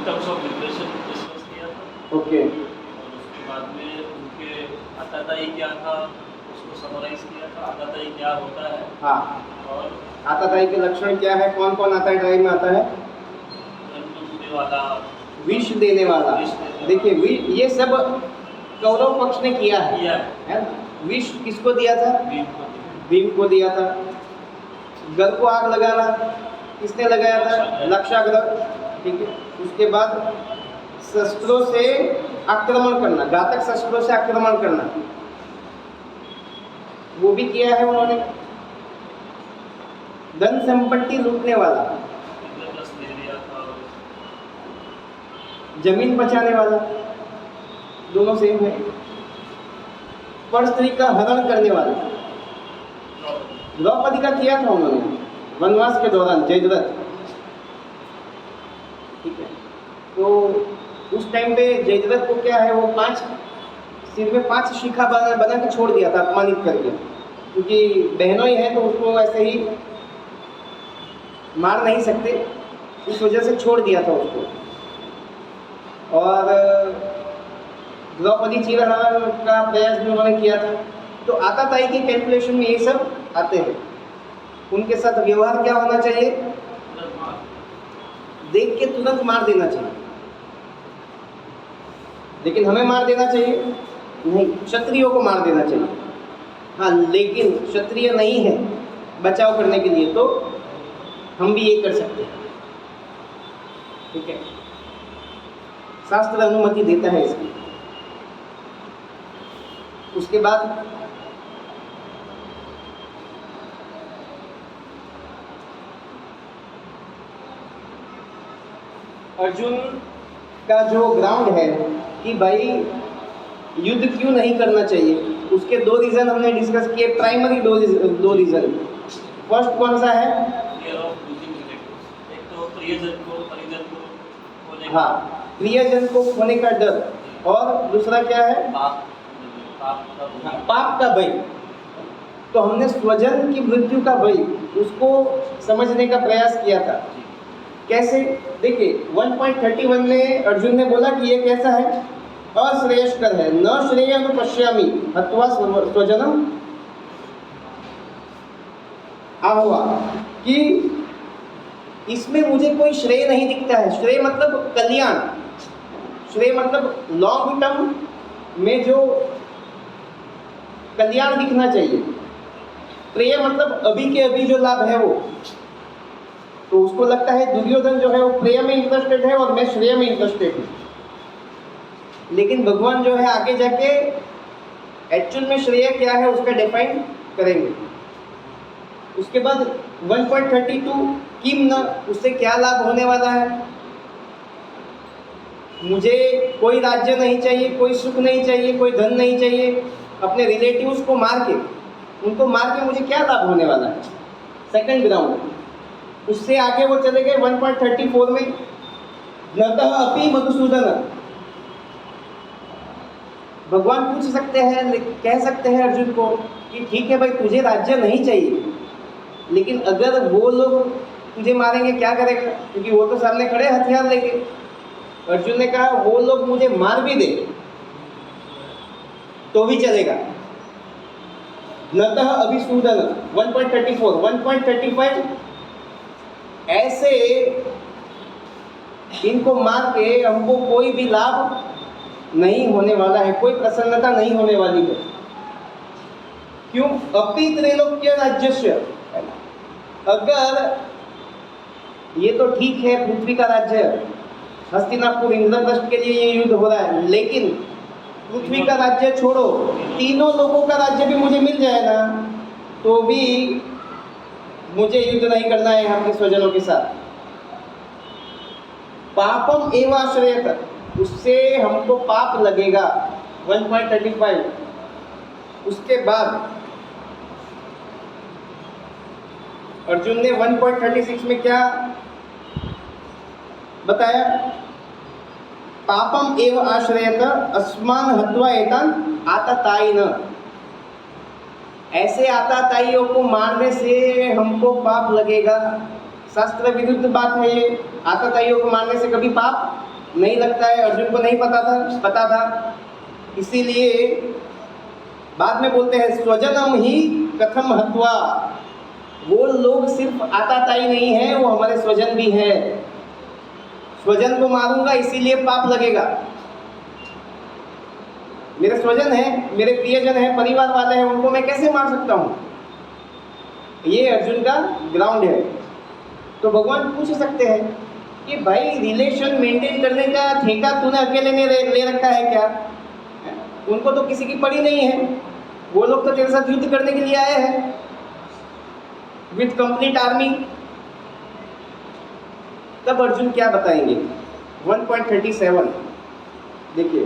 Terms of depression discuss किया था। Okay. और उसके बाद में उनके आताताई क्या था उसको समराइज किया था, आताताई क्या होता है। हाँ, और आताताई के लक्षण क्या है, कौन कौन आताताई में आता है? जन्म वाला, विष देने वाला। विष देने वाला। देखिए ये सब कौरव पक्ष ने किया है किया ना? विष किसको दिया था? भीम को दिया। भीम को दिया था। गल को आग लगाना किसने लगाया था? लक्षाग्रह। ठीक है। उसके बाद शस्त्रों से आक्रमण करना, घातक शस्त्रों से आक्रमण करना, वो भी किया है उन्होंने। धन संपत्ति लूटने वाला, इंद्रप्रस्थ दे दिया था। जमीन बचाने वाला, दोनों सेम है। पर स्त्री का हरण करने वाला, द्रौपदी का किया था उन्होंने वनवास के दौरान, जयद्रथ। ठीक है। तो उस टाइम पे जयद्रथ को क्या है, वो 5 सिर में 5 शिखा बना के छोड़ दिया था, अपमानित करके, क्योंकि बहनों ही है तो उसको ऐसे ही मार नहीं सकते, इस वजह से छोड़ दिया था उसको। और द्रौपदी चीरहरण का प्रयास भी उन्होंने किया था। तो आताताई के कैलकुलेशन में ये सब आते हैं। उनके साथ व्यवहार क्या होना चाहिए? देख के तुरंत मार देना चाहिए। लेकिन हमें मार देना चाहिए नहीं, क्षत्रियों को मार देना चाहिए। हाँ, लेकिन क्षत्रिय नहीं है बचाव करने के लिए, तो हम भी ये कर सकते हैं। ठीक है, शास्त्र अनुमति देता है इसकी। उसके बाद अर्जुन का जो ग्राउंड है कि भाई युद्ध क्यों नहीं करना चाहिए, उसके 2 रीज़न हमने डिस्कस किए, प्राइमरी 2 रीज़न। फर्स्ट कौन सा है? Fear of losing relatives. एक तो परिजन को खोने का, हाँ, प्रियजन को खोने का डर, और दूसरा क्या है? पाप का भय। तो हमने स्वजन की मृत्यु का भय उसको समझने का प्रयास किया था। कैसे? देखिए 1.31 में अर्जुन ने बोला कि ये कैसा है? अश्रेयस्कर है, न श्रेयनुपश्यामि हत्वा स्वजनम आहुआ, कि इसमें मुझे कोई श्रेय नहीं दिखता है। श्रेय मतलब कल्याण, श्रेय मतलब लॉन्ग टर्म में जो कल्याण दिखना चाहिए। प्रेय मतलब अभी के अभी जो लाभ है वो। तो उसको लगता है दुर्योधन जो है वो प्रेय में इंटरेस्टेड है और मैं श्रेय में इंटरेस्टेड हूँ। लेकिन भगवान जो है आगे जाके एक्चुअल में श्रेय क्या है उसका डिफाइन करेंगे। उसके बाद 1.32 किम न, उससे क्या लाभ होने वाला है? मुझे कोई राज्य नहीं चाहिए, कोई सुख नहीं चाहिए, कोई धन नहीं चाहिए। अपने रिलेटिव्स को मार के, उनको मार के मुझे क्या लाभ होने वाला है? Second ground. उससे आगे वो चले गए 1.34 में, नतः अपि मधुसूदन। भगवान पूछ सकते हैं, कह सकते हैं अर्जुन को कि ठीक है भाई, तुझे राज्य नहीं चाहिए, लेकिन अगर वो लोग तुझे मारेंगे क्या करेगा? क्योंकि वो तो सामने खड़े हथियार लेके। अर्जुन ने कहा वो लोग मुझे मार भी दे तो भी चलेगा। नतः अभिसूदन 1.34, 1.35 ऐसे इनको मार के हमको कोई भी लाभ नहीं होने वाला है, कोई प्रसन्नता नहीं होने वाली है। क्यों? अपि त्रैलोक्य राज्यस्य, अगर ये तो ठीक है पृथ्वी का राज्य, हस्तिनापुर इंद्रप्रस्थ के लिए ये युद्ध हो रहा है, लेकिन पृथ्वी का राज्य छोड़ो, तीनों लोगों का राज्य भी मुझे मिल जाए ना, तो भी मुझे युद्ध नहीं करना है अपने स्वजनों के साथ। पापम एवं आश्रयत, उससे हमको पाप लगेगा 1.35। उसके बाद अर्जुन ने 1.36 में क्या बताया? पापम एव आश्रयत अस्मान हत्वा एतान आततायिन, ऐसे आतताइयों को मारने से हमको पाप लगेगा। शास्त्र विरुद्ध बात है ये, आतताइयों को मारने से कभी पाप नहीं लगता है, अर्जुन को नहीं पता था। इसीलिए बाद में बोलते हैं स्वजनम ही कथम हत्वा, वो लोग सिर्फ आताताई नहीं है, वो हमारे स्वजन भी है। स्वजन को मारूंगा इसीलिए पाप लगेगा। मेरे स्वजन है, मेरे प्रियजन है, परिवार वाले हैं, उनको मैं कैसे मार सकता हूँ? ये अर्जुन का ग्राउंड है। तो भगवान पूछ सकते हैं कि भाई रिलेशन मेंटेन करने का ठेका तूने अकेले ने ले रखा है क्या? उनको तो किसी की पड़ी नहीं है, वो लोग तो तेरे साथ युद्ध करने के लिए आए हैं विथ कंप्लीट आर्मी। तब अर्जुन क्या बताएंगे? 1.37 देखिए,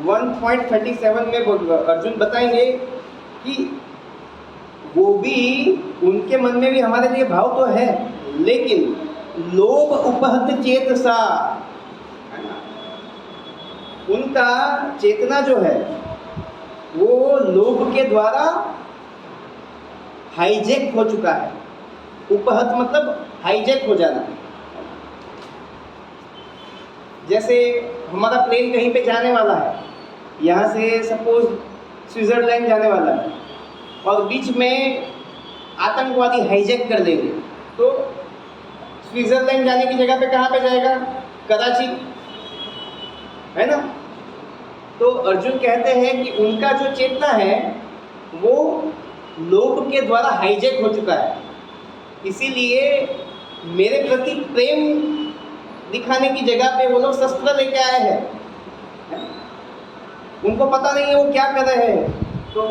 1.37 में अर्जुन बताएंगे कि वो भी, उनके मन में भी हमारे लिए भाव तो है, लेकिन लोभ उपहत चेतसा, उनका चेतना जो है वो लोभ के द्वारा हाईजैक हो चुका है। उपहत मतलब हाईजैक हो जाना। जैसे हमारा प्लेन कहीं पे जाने वाला है, यहाँ से सपोज स्विट्जरलैंड जाने वाला है, और बीच में आतंकवादी हाईजैक कर लेंगे, तो स्विट्जरलैंड जाने की जगह पे कहाँ पे जाएगा? कराची, है ना? तो अर्जुन कहते हैं कि उनका जो चेतना है वो लोभ के द्वारा हाईजैक हो चुका है। इसीलिए मेरे प्रति प्रेम दिखाने की जगह पे वो लोग शस्त्र लेके आए हैं। उनको पता नहीं है वो क्या कर रहे हैं। तो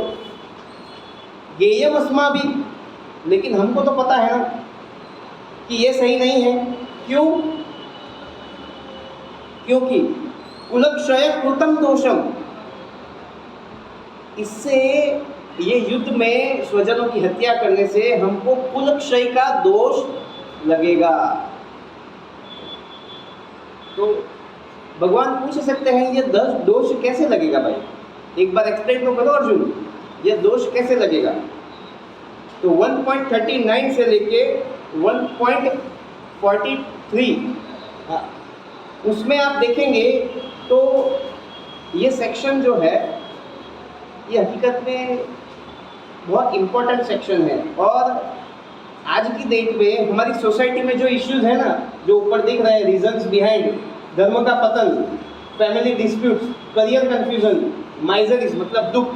गेयम अस्मा भी, लेकिन हमको तो पता है ना कि ये सही नहीं है। क्यों? क्योंकि कुलक्षय कृतम दोषम, इससे ये युद्ध में स्वजनों की हत्या करने से हमको कुलक्षय का दोष लगेगा। तो भगवान पूछ सकते हैं ये दोष कैसे लगेगा भाई? एक बार एक्सप्लेन तो करो अर्जुन, ये दोष कैसे लगेगा? तो 1.39 से लेके 1.43 उसमें आप देखेंगे तो ये सेक्शन जो है ये हकीकत में बहुत इम्पोर्टेंट सेक्शन है। और आज की डेट में हमारी सोसाइटी में जो इश्यूज है ना, जो ऊपर दिख रहे हैं, रीजंस बिहाइंड, धर्म का पतन, family disputes, career confusion, miseries मतलब दुख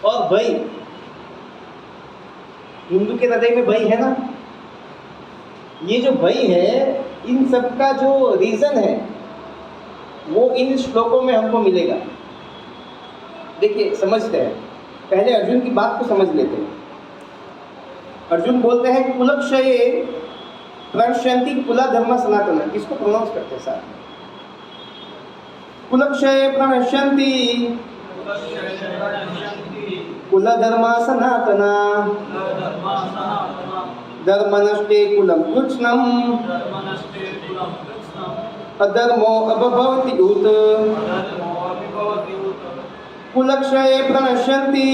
और भय, हिंदू के हृदय में भय है ना, ये जो भय है, इन सब का जो रीजन है वो इन श्लोकों में हमको मिलेगा। देखिए समझते हैं, पहले अर्जुन की बात को समझ लेते हैं। अर्जुन बोलते हैं कुलक्षये प्रणश्यन्ति कुला धर्म सनातन। किसको प्रोनाउंस करते हैं साथ? कुलक्षये प्रणश्यन्ति कुल धर्म सनातना, धर्मनष्टे कुलं कृत्स्नम् अधर्मो अभवति उत। कुलक्षये प्रणश्यन्ति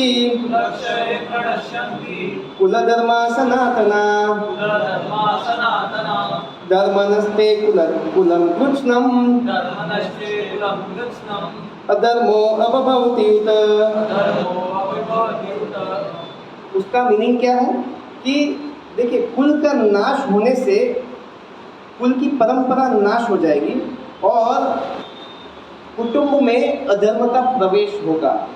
कुलधर्मा सनातना, धर्मनष्टे कुलं कृत्स्नम् अधर्मो अभवति उत। उसका मीनिंग क्या है कि देखिए, कुल का नाश होने से कुल की परंपरा नाश हो जाएगी और कुटुंब में अधर्म का प्रवेश होगा।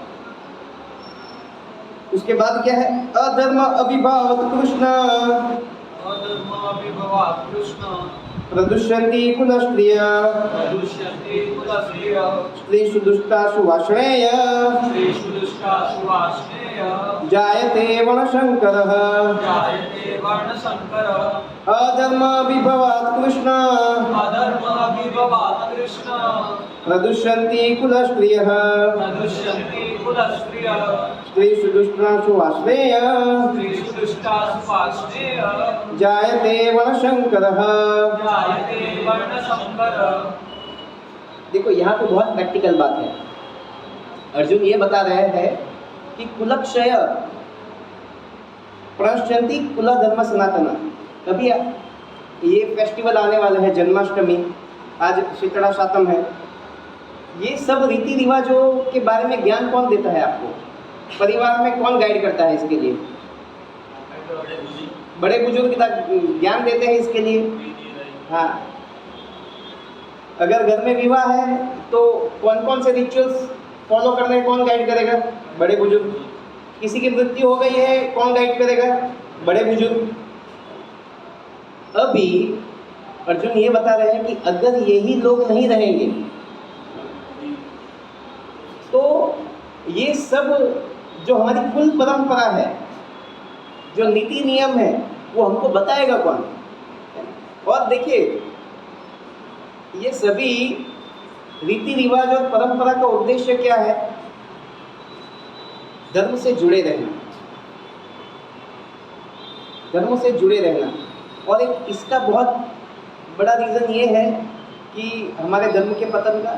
उसके बाद क्या है? अधर्म अभिभावत कृष्ण प्रदुष्यन्ति कुलस्त्रिय स्त्रीषु दुष्टासु वाष्णेय जायते वर्णशंकरः। अधर्म विभवात् कृष्ण प्रदुष्यन्ति कुलस्त्रियः स्त्रीषु दुष्टासु वाष्णेय जायते वर्णशंकरः। देखो यहाँ पे बहुत प्रैक्टिकल बात है। अर्जुन ये बता रहे हैं कि कुलक्षय प्रणश्यन्ति कुल धर्म सनातन। कभी ये फेस्टिवल आने वाला है जन्माष्टमी, आज शीतला सातम है। ये सब रीति रिवाजों के बारे में ज्ञान कौन देता है आपको? परिवार में कौन गाइड करता है इसके लिए? बड़े बुजुर्ग ज्ञान देते हैं इसके लिए। हाँ, अगर घर में विवाह है तो कौन कौन से रिचुअल्स फॉलो करने कौन गाइड करेगा? बड़े बुजुर्ग। किसी की मृत्यु हो गई है, कौन गाइड करेगा? बड़े बुजुर्ग। अभी अर्जुन ये बता रहे हैं कि अगर यही लोग नहीं रहेंगे तो ये सब जो हमारी कुल परंपरा है, जो नीति नियम है, वो हमको बताएगा कौन? और देखिए, ये सभी रीति रिवाज और परंपरा का उद्देश्य क्या है? धर्म से जुड़े रहना, धर्म से जुड़े रहना। और एक इसका बहुत बड़ा रीज़न ये है कि हमारे धर्म के पतन का,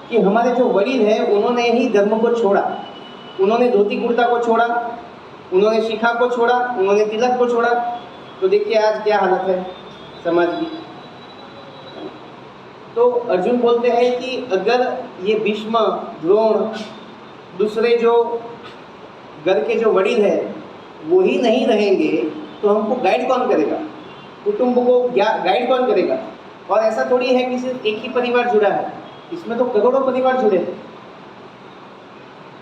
कि हमारे जो वडील हैं उन्होंने ही धर्म को छोड़ा। उन्होंने धोती कुर्ता को छोड़ा, उन्होंने शिखा को छोड़ा, उन्होंने तिलक को छोड़ा। तो देखिए आज क्या हालत है समाज की। तो अर्जुन बोलते हैं कि अगर ये भीष्म, द्रोण, दूसरे जो घर के जो वडील हैं वो ही नहीं रहेंगे तो हमको गाइड कौन करेगा? कुटुंब को गाइड कौन करेगा? और ऐसा थोड़ी है कि सिर्फ एक ही परिवार जुड़ा है, इसमें तो करोड़ों परिवार जुड़े हैं।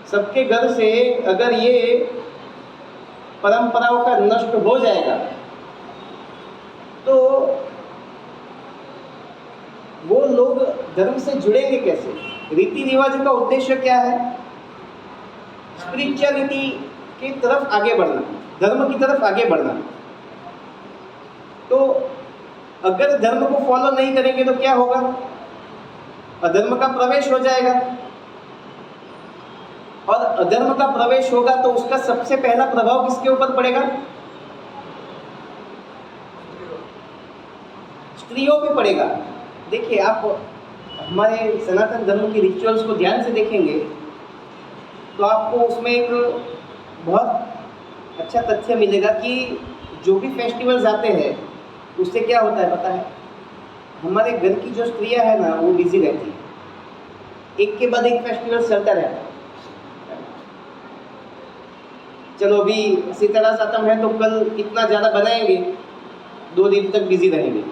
सबके घर से अगर ये परंपराओं का नष्ट हो जाएगा तो वो लोग धर्म से जुड़ेंगे कैसे? रीति रिवाजों का उद्देश्य क्या है? स्पिरिचुअलिटी की तरफ आगे बढ़ना, धर्म की तरफ आगे बढ़ना। तो अगर धर्म को फॉलो नहीं करेंगे तो क्या होगा? अधर्म का प्रवेश हो जाएगा, और अधर्म का प्रवेश होगा तो उसका सबसे पहला प्रभाव किसके ऊपर पड़ेगा? स्त्रियों पे पड़ेगा। देखिए, आप हमारे सनातन धर्म की रिचुअल्स को ध्यान से देखेंगे तो आपको उसमें एक बहुत अच्छा तथ्य मिलेगा कि जो भी फेस्टिवल्स आते हैं उससे क्या होता है पता है? हमारे घर की जो स्त्रियां है ना वो बिजी रहती है, एक के बाद एक फेस्टिवल चलता रहता है। चलो अभी शीतला सातम है तो कल इतना ज़्यादा बनाएंगे, 2 दिन तक बिजी रहेंगे।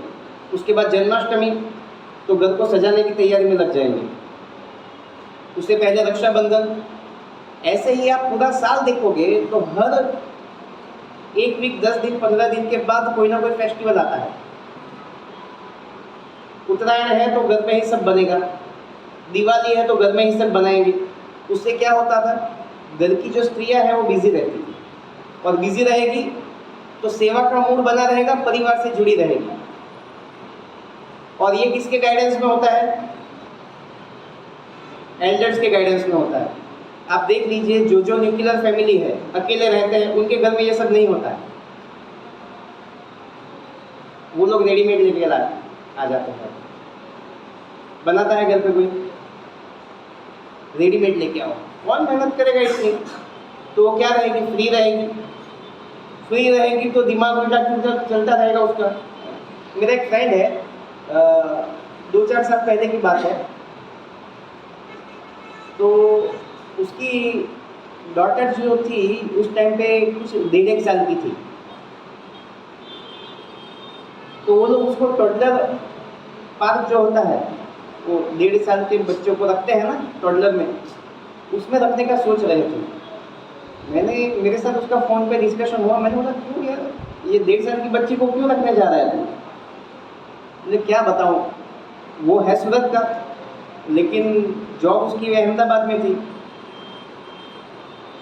उसके बाद जन्माष्टमी तो घर को सजाने की तैयारी में लग जाएंगे। उससे पहले रक्षाबंधन। ऐसे ही आप पूरा साल देखोगे तो हर एक वीक, 10 दिन, 15 दिन के बाद कोई ना कोई फेस्टिवल आता है। उत्तरायण है तो घर में ही सब बनेगा, दिवाली है तो घर में ही सब बनाएंगे। उससे क्या होता था? घर की जो स्त्रियां हैं वो बिजी रहती थी, और बिजी रहेगी तो सेवा का मूड बना रहेगा, परिवार से जुड़ी रहेगी। और ये किसके गाइडेंस में होता है? एल्डर्स के गाइडेंस में होता है। आप देख लीजिए, जो न्यूक्लियर फैमिली है, अकेले रहते हैं, उनके घर में ये सब नहीं होता है। वो लोग रेडीमेड लेके आ जाते हैं। बनाता है घर पे कोई? रेडीमेड लेके आओ। कौन मेहनत करेगा इतनी? तो वो क्या रहेगी? फ्री रहेगी। फ्री रहेगी तो दिमाग उल्टा चलता रहेगा उसका। मेरा एक फ्रेंड है, 2-4 साल पहले की बात है, तो उसकी डॉटर जो थी उस टाइम पे कुछ 1.5 साल की थी। तो वो लोग उसको टॉडलर पार्क जो होता है, वो 1.5 साल के बच्चों को रखते हैं ना टॉडलर में, उसमें रखने का सोच रहे थे। मेरे साथ उसका फ़ोन पे डिस्कशन हुआ। मैंने बोला क्यों यार, ये 1.5 साल की बच्ची को क्यों रखने जा रहा है तू? मुझे क्या बताऊँ, वो है सूरत का, लेकिन जॉब उसकी अहमदाबाद में थी।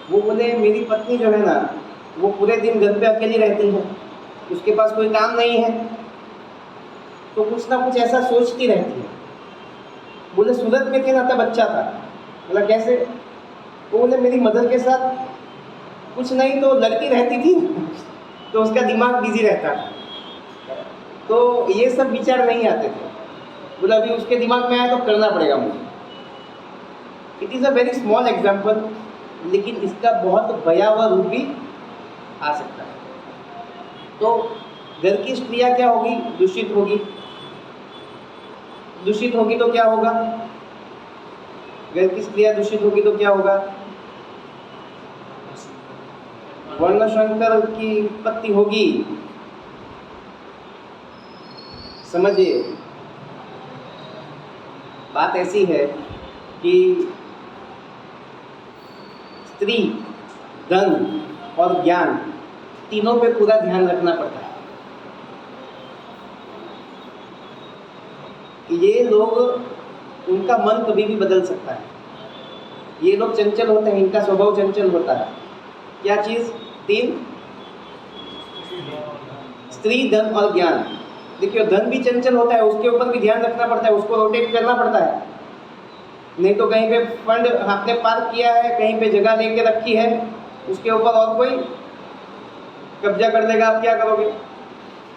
वो बोले मेरी पत्नी जो है ना वो पूरे दिन घर पे अकेली रहती है, उसके पास कोई काम नहीं है, तो कुछ ना कुछ ऐसा सोचती रहती है। बोले सूरत में थे ना तब अच्छा था। बोला कैसे? तो बोले मेरी मदर के साथ कुछ नहीं तो लड़ती रहती थी तो उसका दिमाग बिजी रहता था, तो ये सब विचार नहीं आते थे। बोला अभी उसके दिमाग में आया तो करना पड़ेगा मुझे। It is a very small example, लेकिन इसका बहुत भयावह रूप भी आ सकता है। तो घर की स्त्रियां क्या होगी? दूषित होगी। दूषित होगी तो क्या होगा? घर की स्त्रियां दूषित होगी तो क्या होगा? वर्ण संकर की उत्पत्ति होगी। समझिए, बात ऐसी है कि स्त्री, धन और ज्ञान तीनों पे पूरा ध्यान रखना पड़ता है। ये लोग, उनका मन कभी भी बदल सकता है। ये लोग चंचल होते हैं, इनका स्वभाव चंचल होता है। क्या चीज? तीन, स्त्री, धन और ज्ञान। देखिए, धन भी चंचल होता है, उसके ऊपर भी ध्यान रखना पड़ता है, उसको रोटेट करना पड़ता है। नहीं तो कहीं पे फंड आपने पार्क किया है, कहीं पे जगह लेके रखी है, उसके ऊपर और कोई कब्जा कर लेगा, आप क्या करोगे?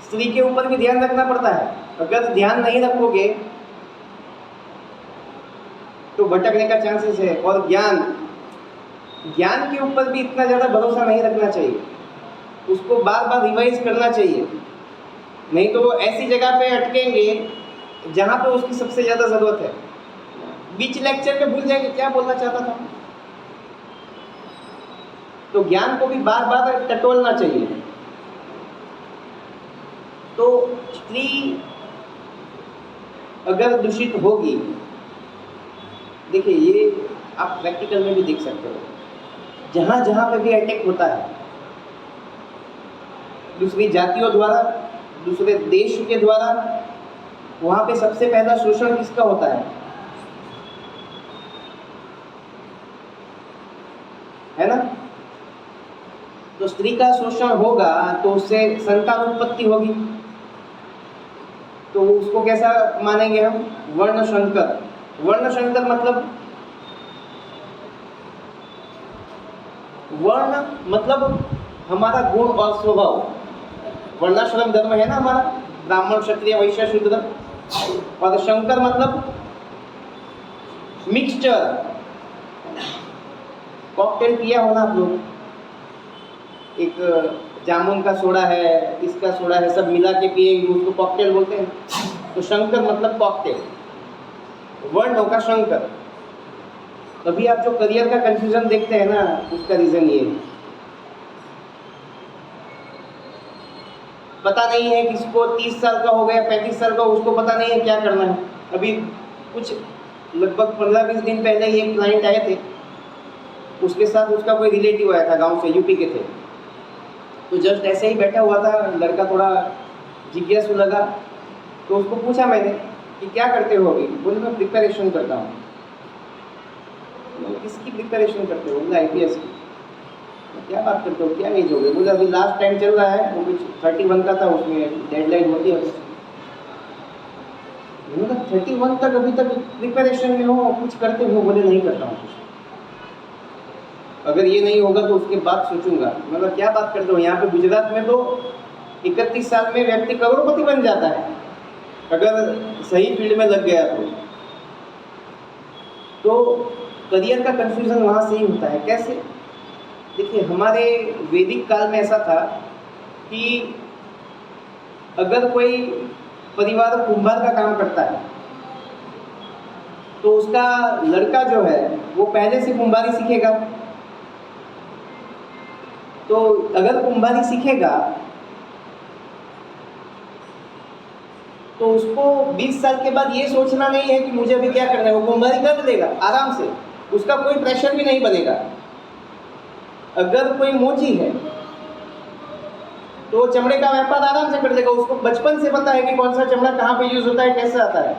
स्त्री के ऊपर भी ध्यान रखना पड़ता है। अगर ध्यान नहीं रखोगे तो भटकने का चांसेस है। और ज्ञान, ज्ञान के ऊपर भी इतना ज़्यादा भरोसा नहीं रखना चाहिए, उसको बार बार रिवाइज करना चाहिए। नहीं तो वो ऐसी जगह पे अटकेंगे जहाँ पे उसकी सबसे ज़्यादा ज़रूरत है। बीच लेक्चर में भूल जाएंगे क्या बोलना चाहता था। तो ज्ञान को भी बार बार टटोलना चाहिए। तो स्त्री अगर दूषित होगी, देखिए ये आप प्रैक्टिकल में भी देख सकते हो, जहाँ जहाँ पे भी अटैक होता है दूसरी जातियों द्वारा, दूसरे देश के द्वारा, वहाँ पे सबसे पहला शोषण किसका होता है ना? तो स्त्री का शोषण होगा तो उससे संतान उत्पत्ति होगी। तो उसको कैसा मानेंगे हम? वर्ण संकर। वर्ण संकर मतलब, वर्ण मतलब हमारा गुण और स्वभाव। वर्णाश्रम धर्म है ना हमारा, ब्राह्मण, क्षत्रिय, वैश्य, शूद्र। और शंकर मतलब मिक्सचर। कॉकटेल पिया होना आप लोग, एक जामुन का सोडा है, इसका सोडा है, सब मिला के पिएंगे, उसको कॉकटेल बोलते हैं। तो शंकर मतलब कॉकटेल, वर्ण होगा शंकर। अभी आप जो करियर का कंफ्यूजन देखते हैं ना, उसका रीजन ये है। पता नहीं है किसको 30 साल का हो गया, 35 साल का, उसको पता नहीं है क्या करना है। अभी कुछ लगभग 15-20 दिन पहले ही एक क्लाइंट आए थे, उसके साथ उसका कोई रिलेटिव आया था, गांव से, यूपी के थे। तो जस्ट ऐसे ही बैठा हुआ था, लड़का थोड़ा जिज्ञासु लगा, तो उसको पूछा मैंने कि क्या करते हो अभी? बोले मैं प्रिपरेशन करता हूँ। किसकी प्रिपरेशन करते हो? बोला IPS की। क्या बात करते हो, क्या एज हो गई? बोले अभी लास्ट टाइम चल रहा है, वो कुछ 31 का था, उसमें डेडलाइन होती है। 31 तक अभी तक प्रिपरेशन में हो, कुछ करते हो? बोले नहीं करता हूँ कुछ, अगर ये नहीं होगा तो उसके बाद सोचूंगा। मतलब क्या बात करते हो? यहाँ पे गुजरात में तो 31 साल में व्यक्ति करोड़पति बन जाता है अगर सही फील्ड में लग गया तो करियर का कंफ्यूजन वहाँ से ही होता है। कैसे? देखिए, हमारे वैदिक काल में ऐसा था कि अगर कोई परिवार कुंभार का काम करता है तो उसका लड़का जो है वो पहले से कुंभारी सीखेगा। तो अगर कुंभारी सीखेगा तो उसको 20 साल के बाद ये सोचना नहीं है कि मुझे अभी क्या करना है, वो कुंभारी कर लेगा आराम से, उसका कोई प्रेशर भी नहीं बनेगा। अगर कोई मोची है तो चमड़े का व्यापार आराम से कर देगा, उसको बचपन से पता है कि कौन सा चमड़ा कहाँ पे यूज होता है, कैसे आता है।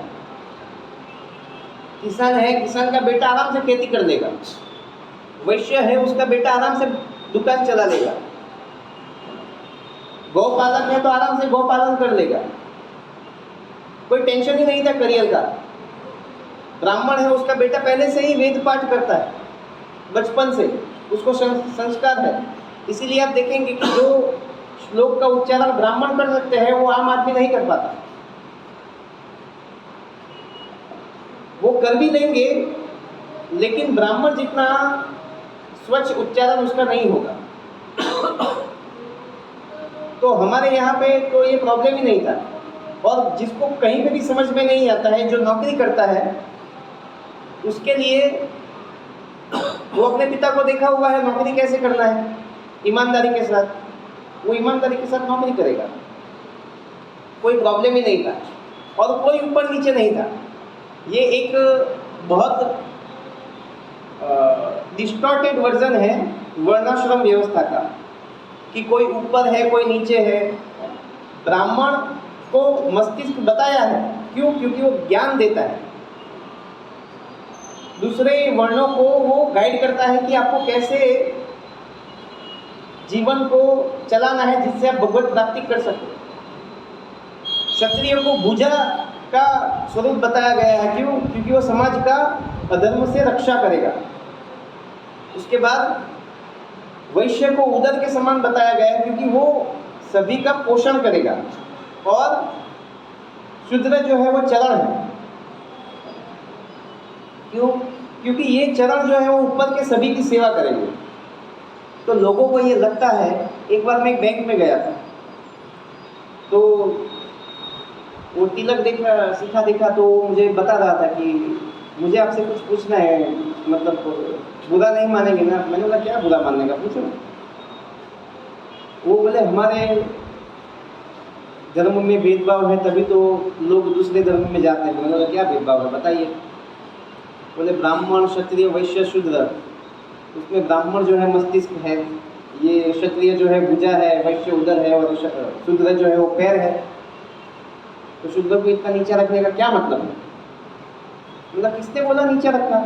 किसान है, किसान का बेटा आराम से खेती कर लेगा। वैश्य है, उसका बेटा आराम से दुकान चला लेगा। गौपालक है तो आराम से गौपालन कर लेगा, कोई टेंशन ही नहीं था करियर का। ब्राह्मण है, उसका बेटा पहले से ही वेद पाठ करता है, बचपन से उसको संस्कार है। इसीलिए आप देखेंगे कि जो श्लोक का उच्चारण ब्राह्मण कर सकते हैं वो आम आदमी नहीं कर पाता। वो कर भी लेंगे लेकिन ब्राह्मण जितना स्वच्छ उच्चारण उसका नहीं होगा। तो हमारे यहाँ पे तो ये प्रॉब्लम ही नहीं था। और जिसको कहीं पे भी समझ में नहीं आता है, जो नौकरी करता है, उसके लिए वो अपने पिता को देखा हुआ है नौकरी कैसे करना है, ईमानदारी के साथ, वो ईमानदारी के साथ नौकरी करेगा, कोई प्रॉब्लम ही नहीं था और कोई ऊपर नीचे नहीं था। ये एक बहुत डिस्टॉर्टेड वर्जन है वर्णाश्रम व्यवस्था का कि कोई ऊपर है कोई नीचे है। ब्राह्मण को मस्तिष्क बताया है, क्यों? क्योंकि वो ज्ञान देता है, दूसरे वर्णों को वो गाइड करता है कि आपको कैसे जीवन को चलाना है जिससे आप भगवत प्राप्ति कर सको। क्षत्रिय को भुजा का स्वरूप बताया गया है, क्यों? क्योंकि वो समाज का अधर्म से रक्षा करेगा। उसके बाद वैश्य को उदर के समान बताया गया है, क्योंकि वो सभी का पोषण करेगा। और शूद्र जो है वो चरण है, क्यों? क्योंकि ये चरण जो है वो ऊपर के सभी की सेवा करेंगे। तो लोगों को ये लगता है, एक बार मैं एक बैंक में गया था, तो वो तिलक देखा तो मुझे बता रहा था कि मुझे आपसे कुछ पूछना है, मतलब बुरा नहीं मानेंगे ना? मैंने बोला क्या बुरा मानने का, पूछो। वो बोले हमारे धर्म में भेदभाव है तभी तो लोग दूसरे धर्म में जाते हैं। मैंने बोला क्या भेदभाव है बताइए। बोले ब्राह्मण क्षत्रिय वैश्य शूद्र, उसमें ब्राह्मण जो है मस्तिष्क है, ये क्षत्रिय जो है भुजा है, वैश्य उदर है और शूद्र जो है वो पैर है। तो शूद्र को इतना नीचा रखने का क्या मतलब है? मतलब किसने बोला नीचा रखना?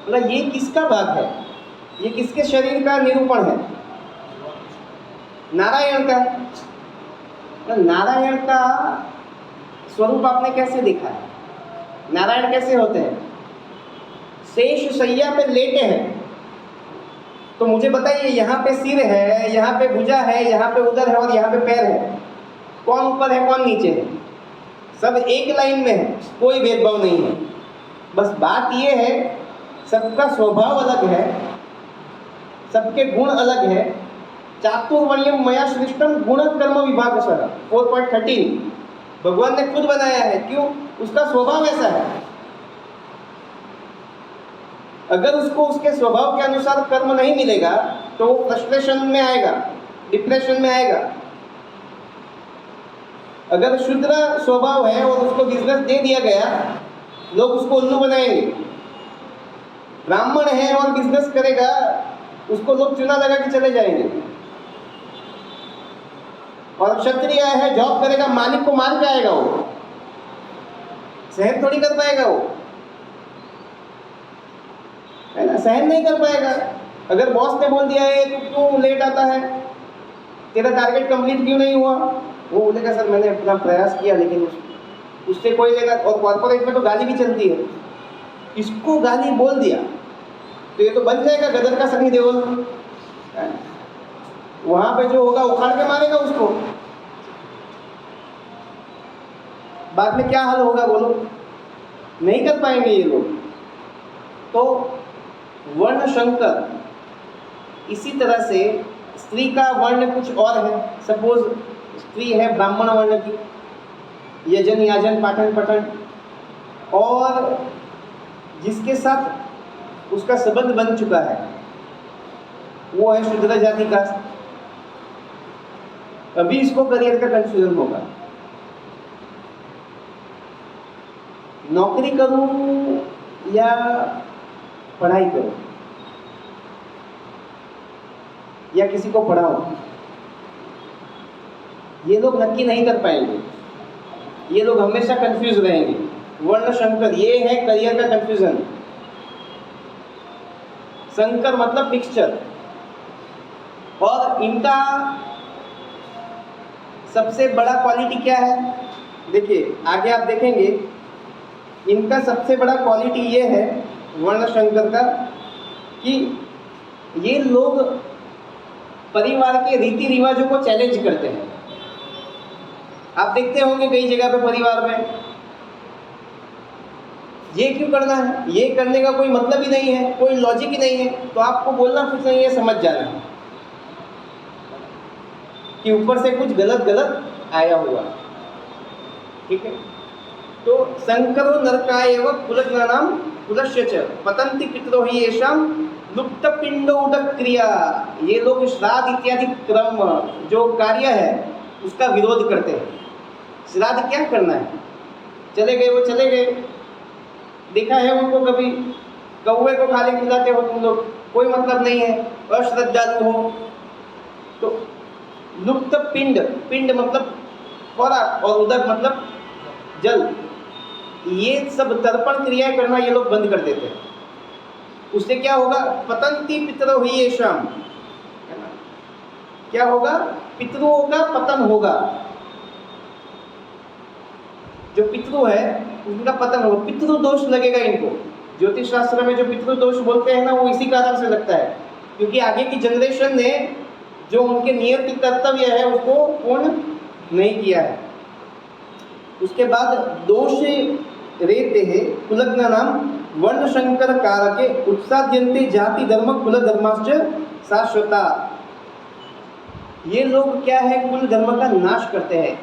मतलब ये किसका भाग है, ये किसके शरीर का निरूपण है? नारायण का। नारायण का स्वरूप आपने कैसे देखा है? नारायण कैसे होते हैं? शेष शैया पे लेटे हैं। तो मुझे बताइए, यहाँ पे सिर है, यहाँ पे भुजा है, यहाँ पे उदर है और यहाँ पे पैर है, कौन ऊपर है कौन नीचे है? सब एक लाइन में है, कोई भेदभाव नहीं है। बस बात ये है, सबका स्वभाव अलग है, सबके गुण अलग है। चातुर्वर्ण्यम मया सृष्टम गुण कर्म विभागशः 4.13 भगवान ने खुद बनाया है, क्यों? उसका स्वभाव ऐसा है। अगर उसको उसके स्वभाव के अनुसार कर्म नहीं मिलेगा तो वो फ्रस्ट्रेशन में आएगा, डिप्रेशन में आएगा। अगर शूद्र स्वभाव है और उसको बिजनेस दे दिया गया, लोग उसको उल्लू बनाएंगे। ब्राह्मण है और बिजनेस करेगा, उसको लोग चुना लगा के चले जाएंगे। और क्षत्रिय है, जॉब करेगा, मालिक को मार के आएगा, वो सहन थोड़ी कर पाएगा, वो है ना, सहन नहीं कर पाएगा। अगर बॉस ने बोल दिया है तू क्यों लेट आता है, तेरा टारगेट कंप्लीट क्यों नहीं हुआ, वो बोलेगा सर मैंने अपना प्रयास किया लेकिन उससे कोई लेगा। और कॉर्पोरेट में तो गाली भी चलती है, इसको गाली बोल दिया तो ये तो बन जाएगा गदर का सनी देओल, वहां पे जो होगा उखाड़ के मारेगा उसको। बाद में क्या हाल होगा बोलो? नहीं कर पाएंगे ये लोग। तो वर्ण संकर इसी तरह से स्त्री का वर्ण कुछ और है। सपोज स्त्री है ब्राह्मण वर्ण की, यजन याजन पाठन पठन, और जिसके साथ उसका संबंध बन चुका है वो है शूद्र जाति का। अभी इसको करियर का कंफ्यूजन होगा, नौकरी करूं या पढ़ाई करूं या किसी को पढ़ाऊं, ये लोग नक्की नहीं कर पाएंगे। ये लोग हमेशा कंफ्यूज रहेंगे। वर्ण संकर, ये है करियर का कंफ्यूजन। संकर मतलब मिक्सचर। और इनका सबसे बड़ा क्वालिटी क्या है? देखिए आगे आप देखेंगे, इनका सबसे बड़ा क्वालिटी ये है वर्ण संकर का कि ये लोग परिवार के रीति रिवाजों को चैलेंज करते हैं। आप देखते होंगे कई जगह पे परिवार में, ये क्यों करना है, ये करने का कोई मतलब ही नहीं है, कोई लॉजिक ही नहीं है, तो आपको बोलना कुछ नहीं है, समझ जाना है। कि ऊपर से कुछ गलत गलत आया हुआ। ठीक है, तो संकरो नरकायव कुलज्ञानाम कुलस्य च पतंति पितरो हि येषाम लुप्त पिंडोदक क्रिया। ये लोग श्राद्ध इत्यादि क्रम जो कार्य है उसका विरोध करते हैं। श्राद्ध क्या करना है, चले गए वो चले गए। देखा है उनको कभी कौवे को खाली खिलाते हो तुम लोग, कोई मतलब नहीं है, अश्रद्धालु हो। तो लुप्त पिंड, पिंड मतलब खुराक और उदक मतलब जल, ये सब तर्पण क्रियाएं करना ये लोग बंद कर देते हैं। उससे क्या होगा, पतंती पितरो ही येषाम, क्या होगा, पितरों का पतन होगा। जो पितृ है उनका पतन होगा, पितृ दोष लगेगा इनको। ज्योतिष शास्त्र में जो पितृ दोष बोलते हैं ना, वो इसी कारण से लगता है क्योंकि आगे की जनरेशन ने जो उनके नियत कर्तव्य है उसको पूर्ण नहीं किया है। उसके बाद दोष रेते है कुलज्ञ नाम वर्ण शंकर कारके उत्साद्यन्ते जाति धर्म कुल धर्माश्च शाश्वता। ये लोग क्या है, कुल धर्म का नाश करते हैं।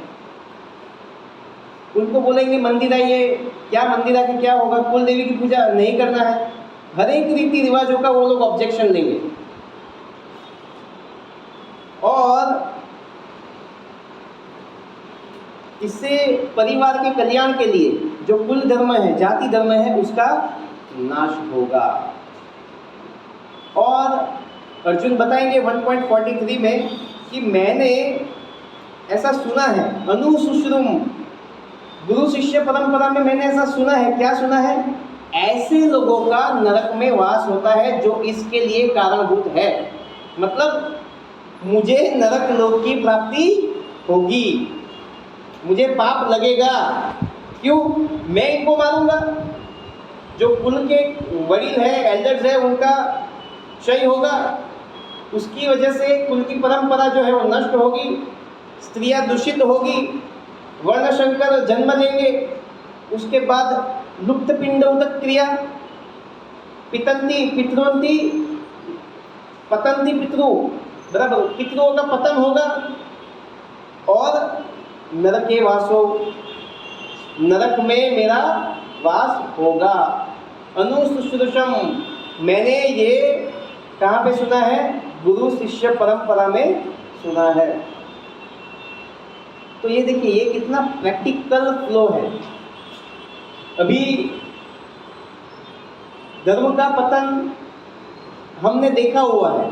उनको बोलेंगे मंदिर आइए, क्या मंदिर आके क्या होगा, कुल देवी की पूजा नहीं करना है, हर एक रीति रिवाजों का वो लोग ऑब्जेक्शन लेंगे। और इससे परिवार के कल्याण के लिए जो कुल धर्म है, जाति धर्म है, उसका नाश होगा। और अर्जुन बताएंगे 1.43 में कि मैंने ऐसा सुना है, अनुशुश्रुम, गुरु शिष्य परंपरा में मैंने ऐसा सुना है। क्या सुना है, ऐसे लोगों का नरक में वास होता है जो इसके लिए कारणभूत है। मतलब मुझे नरक लोक की प्राप्ति होगी, मुझे पाप लगेगा। क्यों, मैं इनको मारूंगा, जो कुल के वडील है, एल्डर्स है, उनका क्षय होगा, उसकी वजह से कुल की परंपरा जो है वो नष्ट होगी, स्त्रियां दूषित होगी, वर्णशंकर जन्म लेंगे। उसके बाद लुप्त पिंडोदक क्रिया, पितंती पितृवंती पतंती पितृ, बराबर, पितरों का पतन होगा। और नरके वासो, नरक में मेरा वास होगा। अनुशुश्रूषम, मैंने ये कहाँ पे सुना है, गुरु शिष्य परंपरा में सुना है। तो ये देखिए ये कितना प्रैक्टिकल फ्लो है। अभी धर्म का पतन हमने देखा हुआ है।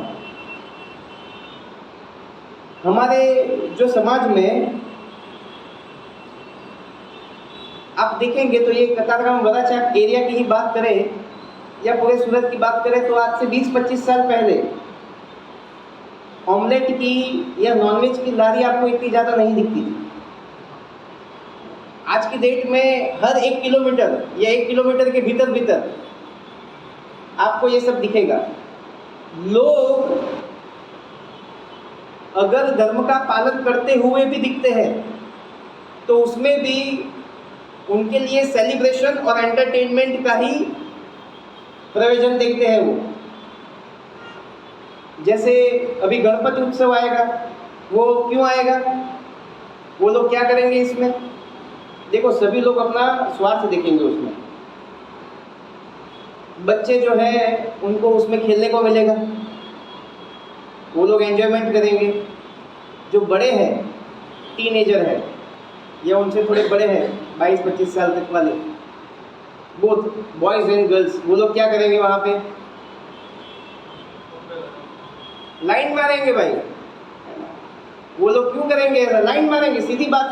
हमारे जो समाज में आप देखेंगे तो ये कतारगाम वराचाक एरिया की ही बात करें या पूरे सूरत की बात करें तो आज से 20-25 साल पहले ऑमलेट की या नॉनवेज की लारी आपको इतनी ज़्यादा नहीं दिखती थी। आज की डेट में हर 1 किलोमीटर या 1 किलोमीटर के भीतर भीतर आपको ये सब दिखेगा। लोग अगर धर्म का पालन करते हुए भी दिखते हैं तो उसमें भी उनके लिए सेलिब्रेशन और एंटरटेनमेंट का ही प्रयोजन देखते हैं वो। जैसे अभी गणपति उत्सव आएगा, वो क्यों आएगा, वो लोग क्या करेंगे इसमें, देखो सभी लोग अपना स्वार्थ देखेंगे उसमें। बच्चे जो है उनको उसमें खेलने को मिलेगा, वो लोग एंजॉयमेंट करेंगे। जो बड़े हैं, टीनेजर है या उनसे थोड़े बड़े हैं 22-25 साल तक वाले, बोथ बॉयज़ एंड गर्ल्स, वो लोग क्या करेंगे वहाँ पे, लाइन मारेंगे भाई। वो लोग क्यों करेंगे ऐसा, लाइन मारेंगे, सीधी बात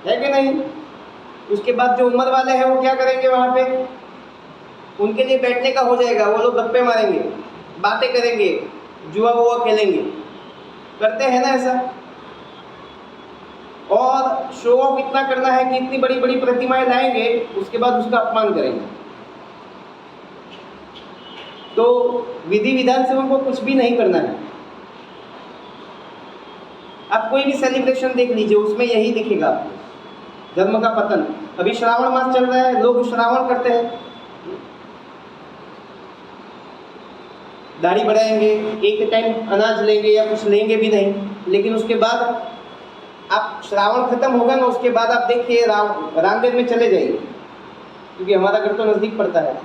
है कि नहीं। उसके बाद जो उम्र वाले हैं वो क्या करेंगे वहाँ पे, उनके लिए बैठने का हो जाएगा, वो लोग गप्पे मारेंगे, बातें करेंगे, जुआ वुआ खेलेंगे, करते हैं ना ऐसा। और शो ऑफ इतना करना है कि इतनी बड़ी बड़ी प्रतिमाएं लाएंगे, उसके बाद उसका अपमान करेंगे। तो विधि विधान से उनको कुछ भी नहीं करना है। आप कोई भी सेलिब्रेशन देख लीजिए, उसमें यही दिखेगा आपको, धर्म का पतन। अभी श्रावण मास चल रहा है, लोग श्रावण करते हैं, दाढ़ी बढ़ाएंगे, एक टाइम अनाज लेंगे या कुछ लेंगे भी नहीं, लेकिन उसके बाद आप श्रावण खत्म होगा ना, उसके बाद आप देखिए रामदेव में चले जाइए, क्योंकि हमारा घर तो नज़दीक पड़ता है।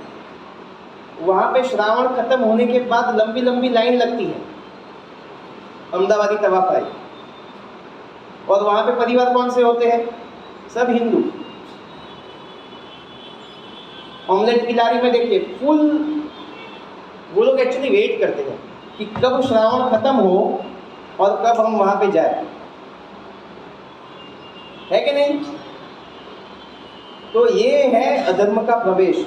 वहाँ पे श्रावण खत्म होने के बाद लंबी लंबी लाइन लगती है अहमदाबादी तवा फ्राई, और वहाँ पे परिवार कौन से होते हैं? सब हिंदू। ऑमलेट की लारी में देखिए फुल, वो लोग एक्चुअली वेट करते हैं कि कब श्रावण खत्म हो और कब हम वहाँ पे जाए, है कि नहीं? तो ये है अधर्म का प्रवेश।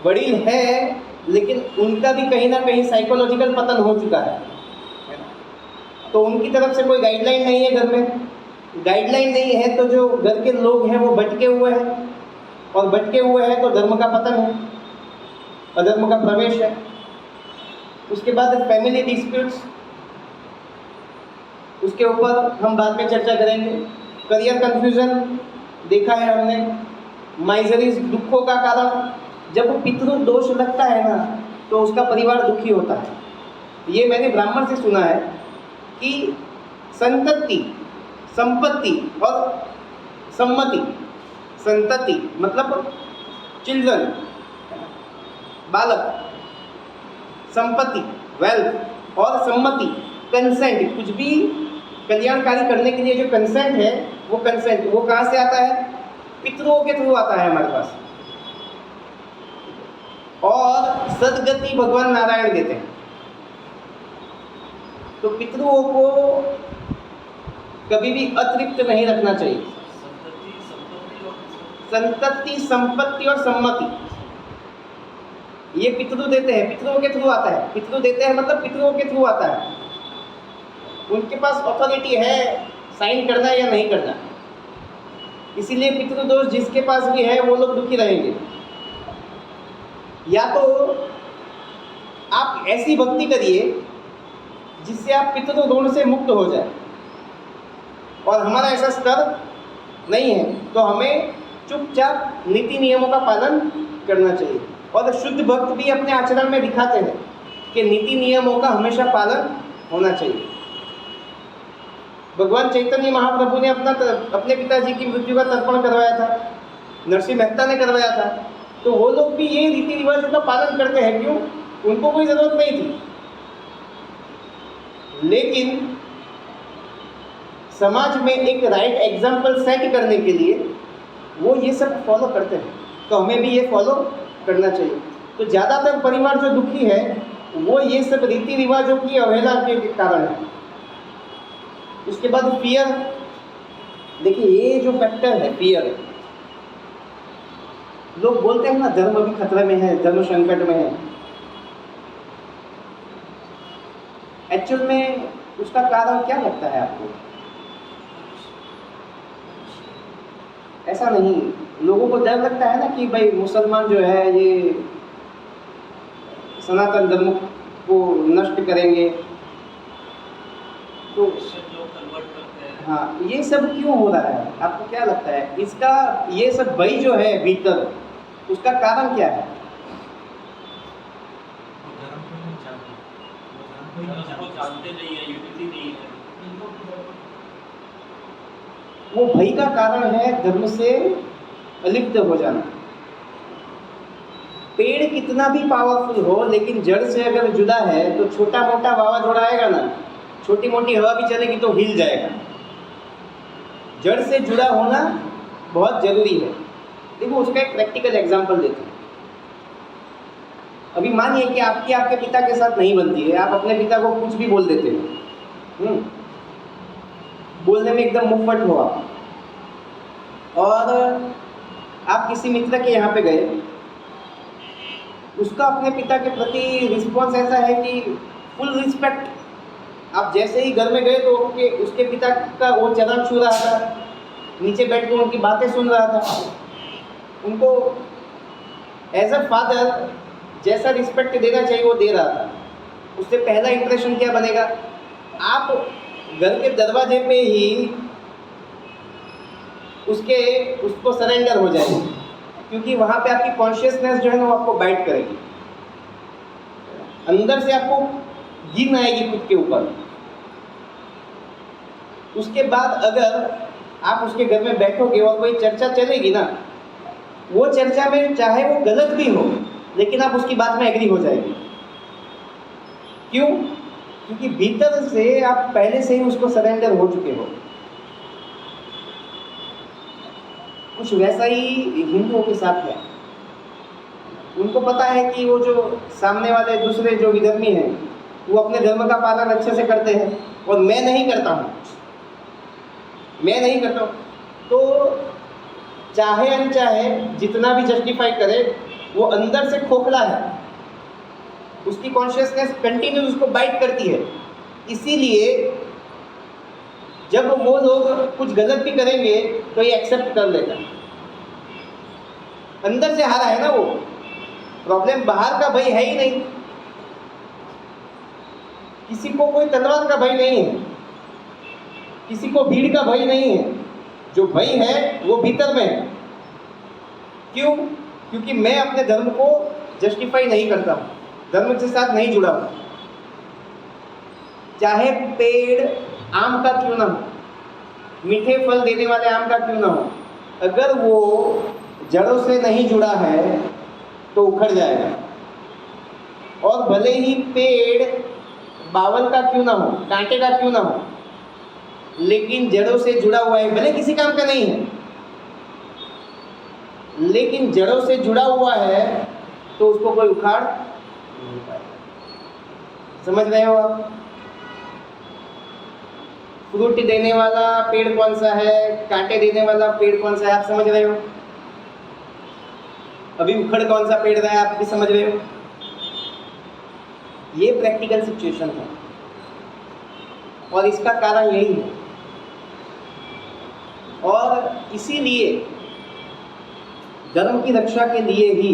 वडील है, लेकिन उनका भी कहीं ना कहीं साइकोलॉजिकल पतन हो चुका है, तो उनकी तरफ से कोई गाइडलाइन नहीं है घर में। गाइडलाइन नहीं है तो जो घर के लोग हैं वो भटके हुए हैं, और भटके हुए हैं तो धर्म का पतन है, अधर्म का प्रवेश है। उसके बाद फैमिली डिस्प्यूट्स, उसके ऊपर हम बाद में चर्चा करेंगे। करियर कंफ्यूजन देखा है हमने, माइजरीज दुखों का कारण। जब पितृ दोष लगता है ना, तो उसका परिवार दुखी होता है। ये मैंने ब्राह्मण से सुना है कि संतति, संपत्ति और सम्मति, संतति मतलब चिल्ड्रन, बालक, संपत्ति वेल्थ, और सम्मति कंसेंट, कुछ भी कल्याणकारी करने के लिए जो कंसेंट है वो कंसेंट, वो कहाँ से आता है? पितरों के थ्रू आता है हमारे पास। और सदगति भगवान नारायण देते हैं। तो पितरों को कभी भी अतृप्त नहीं रखना चाहिए। संतति, संपत्ति और सम्मति, ये पितृ देते हैं, पितरों के थ्रू आता है। पितृ देते हैं मतलब पितरों के थ्रू आता है, उनके पास अथॉरिटी है साइन करना या नहीं करना। इसीलिए पितृ दोष जिसके पास भी है वो लोग दुखी रहेंगे। या तो आप ऐसी भक्ति करिए जिससे आप पितृ दोष से मुक्त हो जाए, और हमारा ऐसा स्तर नहीं है तो हमें चुपचाप नीति नियमों का पालन करना चाहिए। और शुद्ध भक्त भी अपने आचरण में दिखाते हैं कि नीति नियमों का हमेशा पालन होना चाहिए। भगवान चैतन्य महाप्रभु ने अपने पिताजी की मृत्यु का तर्पण करवाया था, नरसिंह मेहता ने करवाया था, तो वो लोग भी ये रीति रिवाजों का पालन करते हैं। क्यों? उनको कोई ज़रूरत नहीं थी, लेकिन समाज में एक राइट एग्जाम्पल सेट करने के लिए वो ये सब फॉलो करते हैं, तो हमें भी ये फॉलो करना चाहिए। तो ज़्यादातर परिवार जो दुखी है वो ये सब रीति रिवाजों की अवहेलना के कारण है। उसके बाद फियर, देखिए ये जो फैक्टर है फियर, लोग बोलते हैं ना धर्म अभी खतरे में है, धर्म संकट में है। एक्चुअल में उसका कारण क्या लगता है आपको? ऐसा नहीं, लोगों को डर लगता है ना कि भाई मुसलमान जो है ये सनातन धर्म को नष्ट करेंगे, तो हाँ, ये सब क्यों हो रहा है? आपको क्या लगता है इसका? ये सब भय जो है भीतर, उसका कारण क्या है? जानते नहीं है, यूनिटी नहीं है। वो भय का कारण है धर्म से अलिप्त हो जाना। पेड़ कितना भी पावरफुल हो, लेकिन जड़ से अगर जुदा है तो छोटा मोटा वावाझोड़ा आएगा ना, छोटी मोटी हवा भी चलेगी तो हिल जाएगा। जड़ से जुड़ा होना बहुत जरूरी है। देखो उसका एक प्रैक्टिकल एग्जांपल देते हैं। अभी मानिए कि आपके पिता के साथ नहीं बनती है, आप अपने पिता को कुछ भी बोल देते हो, बोलने में एकदम मुफ्फट हो आप, और आप किसी मित्र के यहाँ पे गए, उसका अपने पिता के प्रति रिस्पॉन्स ऐसा है कि फुल रिस्पेक्ट। आप जैसे ही घर में गए तो उसके पिता का वो चरण छू रहा था, नीचे बैठ कर उनकी बातें सुन रहा था, उनको एज अ फादर जैसा रिस्पेक्ट देना चाहिए वो दे रहा था। उससे पहला इंप्रेशन क्या बनेगा? आप घर के दरवाजे पे ही उसको सरेंडर हो जाएंगे, क्योंकि वहाँ पे आपकी कॉन्शियसनेस जो है ना वो आपको बाइट करेगी, अंदर से आपको गिन आएगी खुद के ऊपर। उसके बाद अगर आप उसके घर में बैठोगे और कोई चर्चा चलेगी ना, वो चर्चा में चाहे वो गलत भी हो लेकिन आप उसकी बात में एग्री हो जाएगी। क्यों? क्योंकि भीतर से आप पहले से ही उसको सरेंडर हो चुके हो। कुछ वैसा ही हिंदुओं के साथ है। उनको पता है कि वो जो सामने वाले दूसरे जो विधर्मी हैं वो अपने धर्म का पालन अच्छे से करते हैं और मैं नहीं करता हूँ, तो चाहे अनचाहे जितना भी जस्टिफाई करे वो अंदर से खोखला है, उसकी कॉन्शियसनेस कंटिन्यूस उसको बाइट करती है। इसीलिए जब वो लोग कुछ गलत भी करेंगे तो ये एक्सेप्ट कर लेता है। अंदर से हारा है ना वो, प्रॉब्लम बाहर का भय है ही नहीं। किसी को कोई तलवार का भय नहीं है, किसी को भीड़ का भय नहीं है। जो भय है वो भीतर में है। क्यों? क्योंकि मैं अपने धर्म को जस्टिफाई नहीं करता हूँ, धर्म के साथ नहीं जुड़ा हूँ। चाहे पेड़ आम का क्यों ना हो, मीठे फल देने वाले आम का क्यों ना हो, अगर वो जड़ों से नहीं जुड़ा है तो उखड़ जाएगा। और भले ही पेड़ बावल का क्यों ना हो, कांटे का क्यों ना हो, लेकिन जड़ों से जुड़ा हुआ है, भले किसी काम का नहीं है लेकिन जड़ों से जुड़ा हुआ है तो उसको कोई उखाड़ नहीं पाएगा। समझ रहे हो आप? फ्रूट देने वाला पेड़ कौन सा है, कांटे देने वाला पेड़ कौन सा है, आप समझ रहे हो? अभी उखड़ कौन सा पेड़ रहा है, आप भी समझ रहे हो? ये प्रैक्टिकल सिचुएशन है और इसका कारण यही है। और इसीलिए धर्म की रक्षा के लिए ही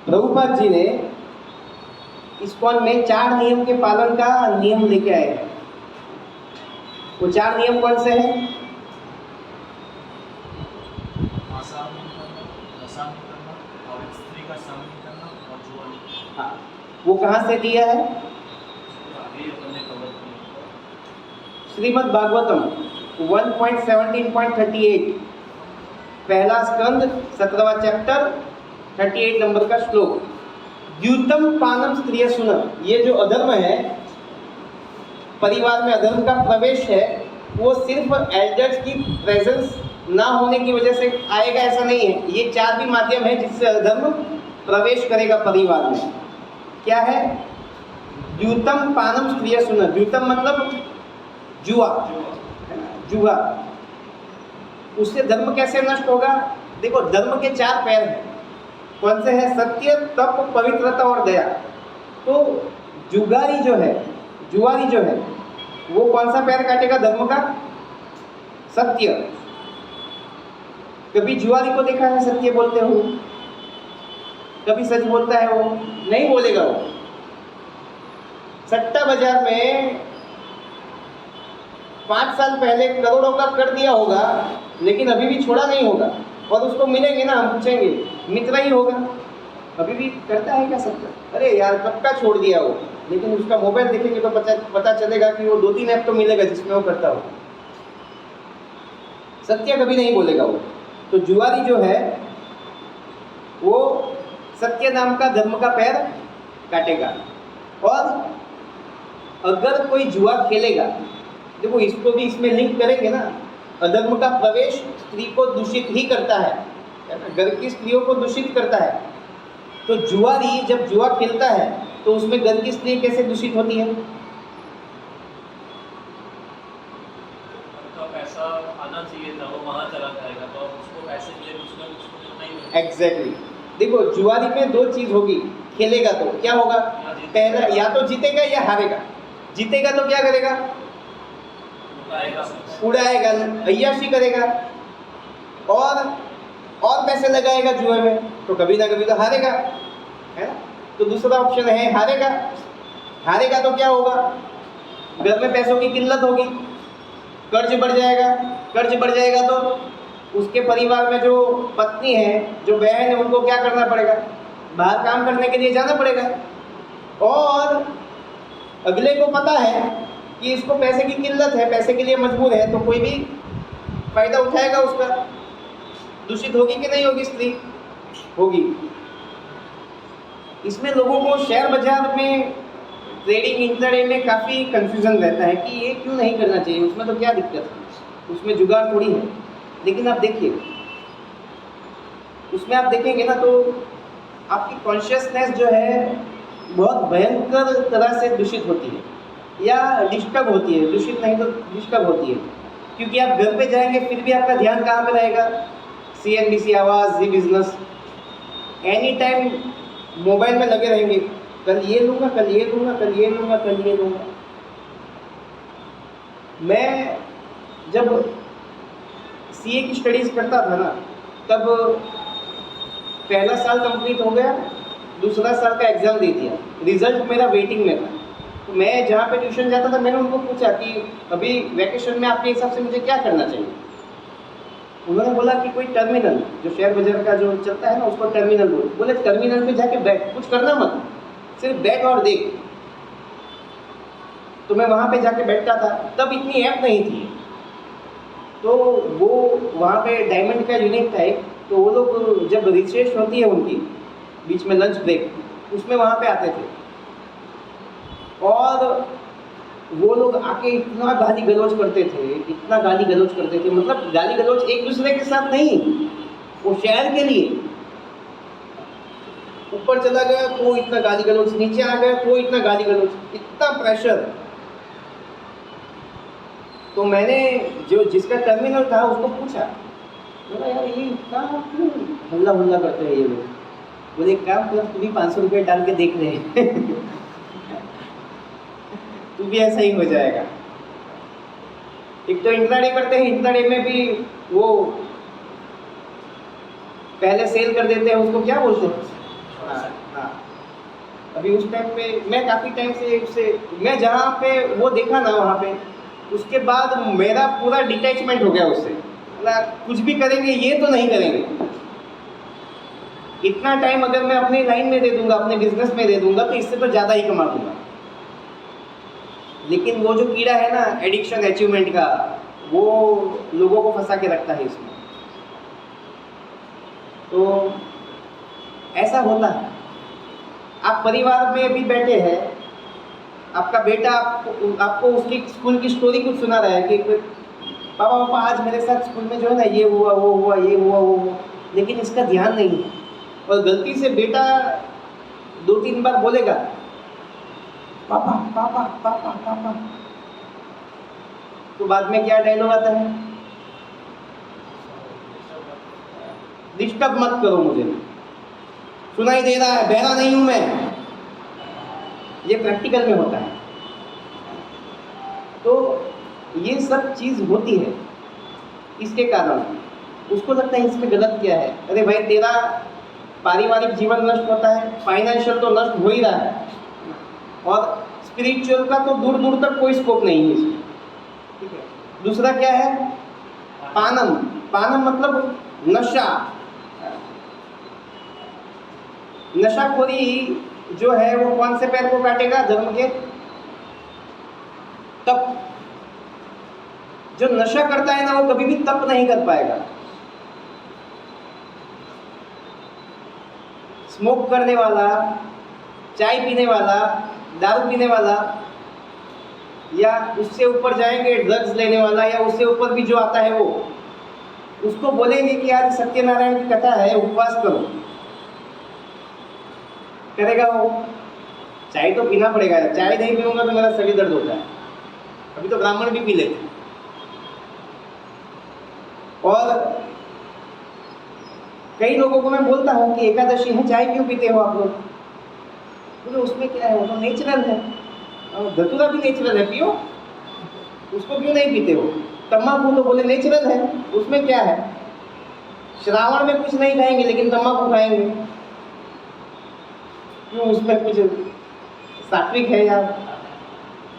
प्रभुपाद जी ने इस्कॉन में 4 नियम के पालन का नियम लेके आए हैं। वो 4 नियम कौन से हैं? और स्त्री का सामना करना और जुआ। हाँ, वो कहाँ से दिया है? श्रीमद् भागवतम 1.17.38 पहला स्कंद 17वां चैप्टर 38 नंबर का श्लोक। द्यूतम पानम स्त्रिय सुन। ये जो अधर्म है, परिवार में अधर्म का प्रवेश है, वो सिर्फ एल्डर्स की प्रेजेंस ना होने की वजह से आएगा ऐसा नहीं है। ये 4 भी माध्यम है जिससे अधर्म प्रवेश करेगा परिवार में। क्या है? द्यूतम पानम स्त्रिय सुन। द्यूतम मतलब जुआ, जुआ। उससे धर्म कैसे नष्ट होगा? देखो, धर्म के 4 पैर हैं। कौन से हैं? सत्य, तप, पवित्रता और दया। तो जुगारी जो है, जुआरी जो है, वो कौन सा पैर काटेगा धर्म का? सत्य। कभी जुआरी को देखा है सत्य बोलते हो? कभी सच बोलता है वो? नहीं बोलेगा वो। सट्टा बाजार में 5 साल पहले करोड़ों का कर दिया होगा लेकिन अभी भी छोड़ा नहीं होगा। और उसको मिलेंगे ना, हम पूछेंगे, मित्र ही होगा, अभी भी करता है क्या सट्टा? अरे यार, कब का छोड़ दिया वो। लेकिन उसका मोबाइल देखेंगे तो पता चलेगा कि वो 2-3 ऐप तो मिलेगा जिसमें वो करता हो। सत्य कभी नहीं बोलेगा वो। तो जुआरी जो है वो सत्य नाम का धर्म का पैर काटेगा। और अगर कोई जुआ खेलेगा, देखो इसको भी इसमें लिंक करेंगे ना, अधर्म का प्रवेश स्त्री को दूषित ही करता है ना, घर की स्त्रियों को दूषित करता है। तो जुआरी जब जुआ खेलता है तो उसमें घर की स्त्री कैसे दूषित होती है? उनका पैसा आना चाहिए था, वो वहाँ चला जाएगा, तो उसको पैसे मिले, उसमें नहीं मिले। एग्जैक्टली। देखो, जुआरी में 2 चीज होगी। खेलेगा तो क्या होगा? पहला, या तो जीतेगा या हारेगा। जीतेगा तो क्या करेगा? उड़ाएगा, अय्याशी करेगा और पैसे लगाएगा जुए में, तो कभी ना कभी तो हारेगा, है ना? तो दूसरा ऑप्शन है हारेगा। हारेगा तो क्या होगा? घर में पैसों की किल्लत होगी, कर्ज बढ़ जाएगा। कर्ज बढ़ जाएगा तो उसके परिवार में जो पत्नी है, जो बहन है, उनको क्या करना पड़ेगा? बाहर काम करने के लिए जाना पड़ेगा। और अगले को पता है कि इसको पैसे की किल्लत है, पैसे के लिए मजबूर है, तो कोई भी फायदा उठाएगा उसका। दूषित होगी कि नहीं होगी स्त्री? होगी। इसमें लोगों को शेयर बाजार में ट्रेडिंग इंट्राडे में काफ़ी कंफ्यूजन रहता है कि ये क्यों नहीं करना चाहिए, उसमें तो क्या दिक्कत है, उसमें जुगाड़ थोड़ी है। लेकिन आप देखिए, उसमें आप देखेंगे ना तो आपकी कॉन्शियसनेस जो है बहुत भयंकर तरह से दूषित होती है या डिस्टर्ब होती है। दूषित नहीं तो डिस्टर्ब होती है, क्योंकि आप घर पे जाएंगे फिर भी आपका ध्यान कहाँ पे रहेगा? CNBC आवाज़, जी बिजनेस, एनी टाइम मोबाइल में लगे रहेंगे। कल ये लूँगा, कल ये लूँगा, कल ये लूँगा, कल ये लूँगा। मैं जब CA की स्टडीज़ करता था ना, तब पहला साल कंप्लीट हो गया, दूसरा साल का एग्ज़ाम दे दिया, रिज़ल्ट मेरा वेटिंग में था। तो मैं जहाँ पे ट्यूशन जाता था, मैंने उनको पूछा कि अभी वैकेशन में आपके हिसाब से मुझे क्या करना चाहिए? उन्होंने बोला कि कोई टर्मिनल, जो शेयर बाजार का जो चलता है ना, उसको टर्मिनल बोले टर्मिनल पे जाके बैठ, कुछ करना मत, सिर्फ बैठ और देख। तो मैं वहाँ पे जाके बैठता था। तब इतनी ऐप नहीं थी, तो वो वहाँ पे डायमंड का यूनिट था एक, तो वो लोग जब रिसेस होती है उनकी बीच में लंच ब्रेक, उसमें वहाँ पे आते थे और वो लोग आके इतना गाली गलौज करते थे, इतना गाली गलौज करते थे, मतलब गाली गलौज एक दूसरे के साथ नहीं, वो शेयर के लिए। ऊपर चला गया तो इतना गाली गलौज, नीचे आ गया तो इतना गाली गलौज, इतना प्रेशर। तो मैंने जो जिसका टर्मिनल था उसको पूछा, बोला यार ये इतना क्यों हल्ला हुल्ला करते हैं ये लोग? बोले एक काम कर, तू भी 500 रुपये डाल के देख रहे हैं तू भी ऐसा ही हो जाएगा। एक तो इंट्राडे करते हैं, इंट्राडे में भी वो पहले सेल कर देते हैं, उसको क्या बोलते हैं? हाँ। अभी उस टाइम पे मैं काफ़ी टाइम से उससे, मैं जहाँ पे वो देखा ना वहाँ पे, उसके बाद मेरा पूरा डिटैचमेंट हो गया उससे। मतलब कुछ भी करेंगे ये तो नहीं करेंगे। इतना टाइम अगर मैं अपनी लाइन में दे दूंगा, अपने बिजनेस में दे दूंगा, तो इससे तो ज़्यादा ही कमा दूंगा। लेकिन वो जो कीड़ा है ना एडिक्शन अचीवमेंट का, वो लोगों को फंसा के रखता है इसमें। तो ऐसा होता है। आप परिवार में भी बैठे हैं, आपका बेटा आपको उसकी स्कूल की स्टोरी कुछ सुना रहा है कि पापा आज मेरे साथ स्कूल में जो है ना ये हुआ, वो हुआ, ये हुआ, वो हुआ, लेकिन इसका ध्यान नहीं है। और गलती से बेटा 2-3 बार बोलेगा पापा पापा पापा पापा, तो बाद में क्या डायलॉग आता है? डिस्टर्ब मत करो मुझे, सुनाई दे रहा है, बहरा नहीं हूं मैं। ये प्रैक्टिकल में होता है। तो ये सब चीज़ होती है, इसके कारण उसको लगता है इसमें गलत क्या है। अरे भाई तेरा पारिवारिक जीवन नष्ट होता है, फाइनेंशियल तो नष्ट हो ही रहा है, और स्पिरिचुअल का तो दूर दूर तक कोई स्कोप नहीं है इसमें। ठीक है। दूसरा क्या है? पानम। पानम मतलब नशा। नशाखोरी जो है वो कौन से पैर को काटेगा? धर्म के तप। जो नशा करता है ना वो कभी भी तप नहीं कर पाएगा। स्मोक करने वाला, चाय पीने वाला, दारू पीने वाला, या उससे ऊपर जाएंगे ड्रग्स लेने वाला, या उससे ऊपर भी जो आता है वो, उसको बोलेंगे कि आज सत्यनारायण की कथा है, उपवास करो, करेगा वो? चाय तो पीना पड़ेगा। चाय नहीं पीऊंगा तो मेरा शरीर दर्द होता है। अभी तो ब्राह्मण भी पी लेते। और कई लोगों को मैं बोलता हूँ कि एकादशी है, चाय क्यों पीते हो आप लोग? बोले उसमें क्या है, वो तो नेचुरल है। धतूरा भी नेचुरल है, पियो, उसको क्यों नहीं पीते हो? तम्बाकू तो बोले नेचुरल है, उसमें क्या है? श्रावण में कुछ नहीं खाएंगे लेकिन तम्बाकू खाएंगे, क्यों? उसमें कुछ सात्विक है यार?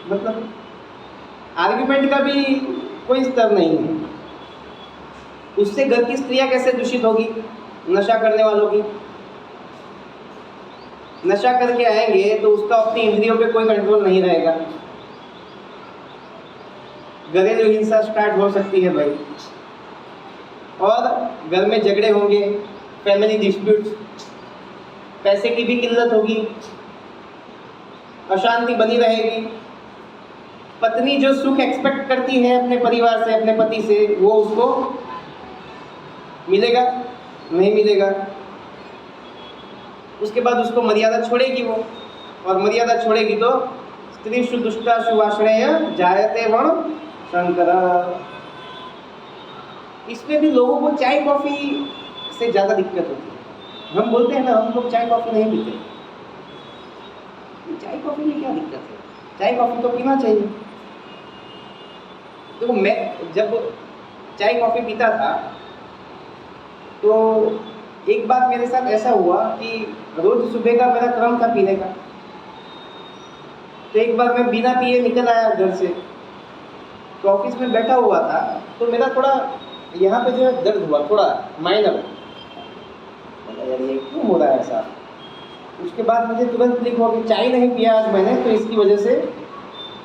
मतलब आर्ग्यूमेंट का भी कोई स्तर नहीं है। उससे घर की स्त्रियां कैसे दूषित होगी? नशा करने वालों की। नशा करके आएंगे तो उसका अपनी इंद्रियों पे कोई कंट्रोल नहीं रहेगा, घरेलू हिंसा स्टार्ट हो सकती है भाई, और घर में झगड़े होंगे, फैमिली डिस्प्यूट्स, पैसे की भी किल्लत होगी, अशांति बनी रहेगी। पत्नी जो सुख एक्सपेक्ट करती है अपने परिवार से, अपने पति से, वो उसको मिलेगा? नहीं मिलेगा। उसके बाद उसको मर्यादा छोड़ेगी वो, और मर्यादा छोड़ेगी तो स्त्रीषु दुष्टाषु आश्रय जायते वण शंकर। इसमें भी लोगों को चाय कॉफी से ज़्यादा दिक्कत होती है। हम बोलते हैं ना, हम लोग चाय कॉफी नहीं पीते। चाय कॉफी में क्या दिक्कत है? चाय कॉफी तो पीना चाहिए। तो मैं जब चाय कॉफी पीता था तो एक बार मेरे साथ ऐसा हुआ कि रोज सुबह का मेरा क्रम था पीने का, तो एक बार मैं बिना पिए निकल आया घर से, तो ऑफिस में बैठा हुआ था, तो मेरा थोड़ा यहाँ पे जो है दर्द हुआ, थोड़ा माइनर। यार ये क्यों हो रहा है ऐसा? उसके बाद मुझे तुरंत क्लिक हो कि चाय नहीं पिया आज मैंने, तो इसकी वजह से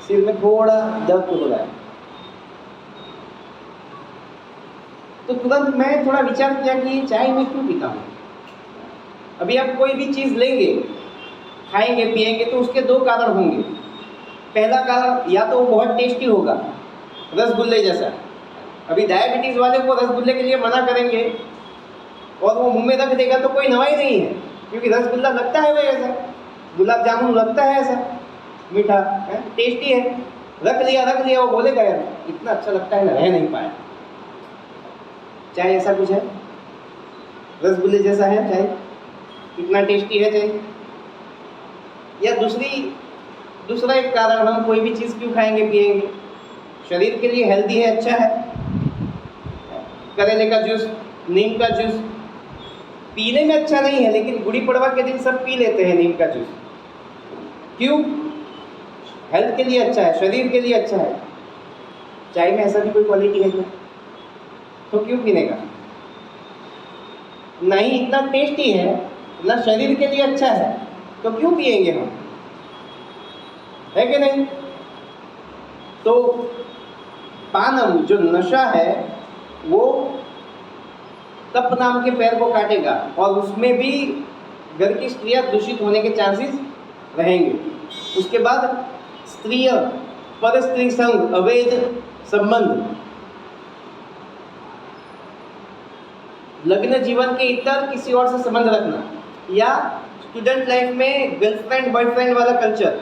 सिर में थोड़ा दर्द हो रहा है। तो तुरंत मैं थोड़ा विचार किया कि चाय मैं क्यों पीता हूँ। अभी आप कोई भी चीज़ लेंगे, खाएंगे, पिएंगे, तो उसके दो कारण होंगे। पहला कारण, या तो वो बहुत टेस्टी होगा, रसगुल्ले जैसा। अभी डायबिटीज़ वाले को रसगुल्ले के लिए मना करेंगे और वो मुंह में रख देगा तो कोई नवाई नहीं है, क्योंकि रसगुल्ला लगता है वही ऐसा, गुलाब जामुन लगता है ऐसा मीठा है, टेस्टी है। रख लिया, वो बोलेगा यार इतना अच्छा लगता है ना, रह नहीं पाया। चाय ऐसा कुछ है, रसगुल्ले जैसा है चाय, इतना टेस्टी है चाय। या दूसरा एक कारण, हम कोई भी चीज़ क्यों खाएंगे पिएंगे? शरीर के लिए हेल्दी है, अच्छा है। करेले का जूस, नीम का जूस पीने में अच्छा नहीं है, लेकिन गुड़ी पड़वा के दिन सब पी लेते हैं नीम का जूस। क्यों? हेल्थ के लिए अच्छा है, शरीर के लिए अच्छा है। चाय में ऐसा भी कोई क्वालिटी है क्या? तो क्यों पीने का? नहीं इतना टेस्टी है, ना शरीर के लिए अच्छा है, तो क्यों पिएंगे हम? है कि नहीं? तो पानम जो नशा है वो तप नाम के पैर को काटेगा, और उसमें भी घर की स्त्रियां दूषित होने के चांसेस रहेंगे। उसके बाद स्त्रीय पर स्त्री संग, अवैध संबंध, लग्न जीवन के इतर किसी और से संबंध रखना, या स्टूडेंट लाइफ में गर्लफ्रेंड बॉयफ्रेंड वाला कल्चर,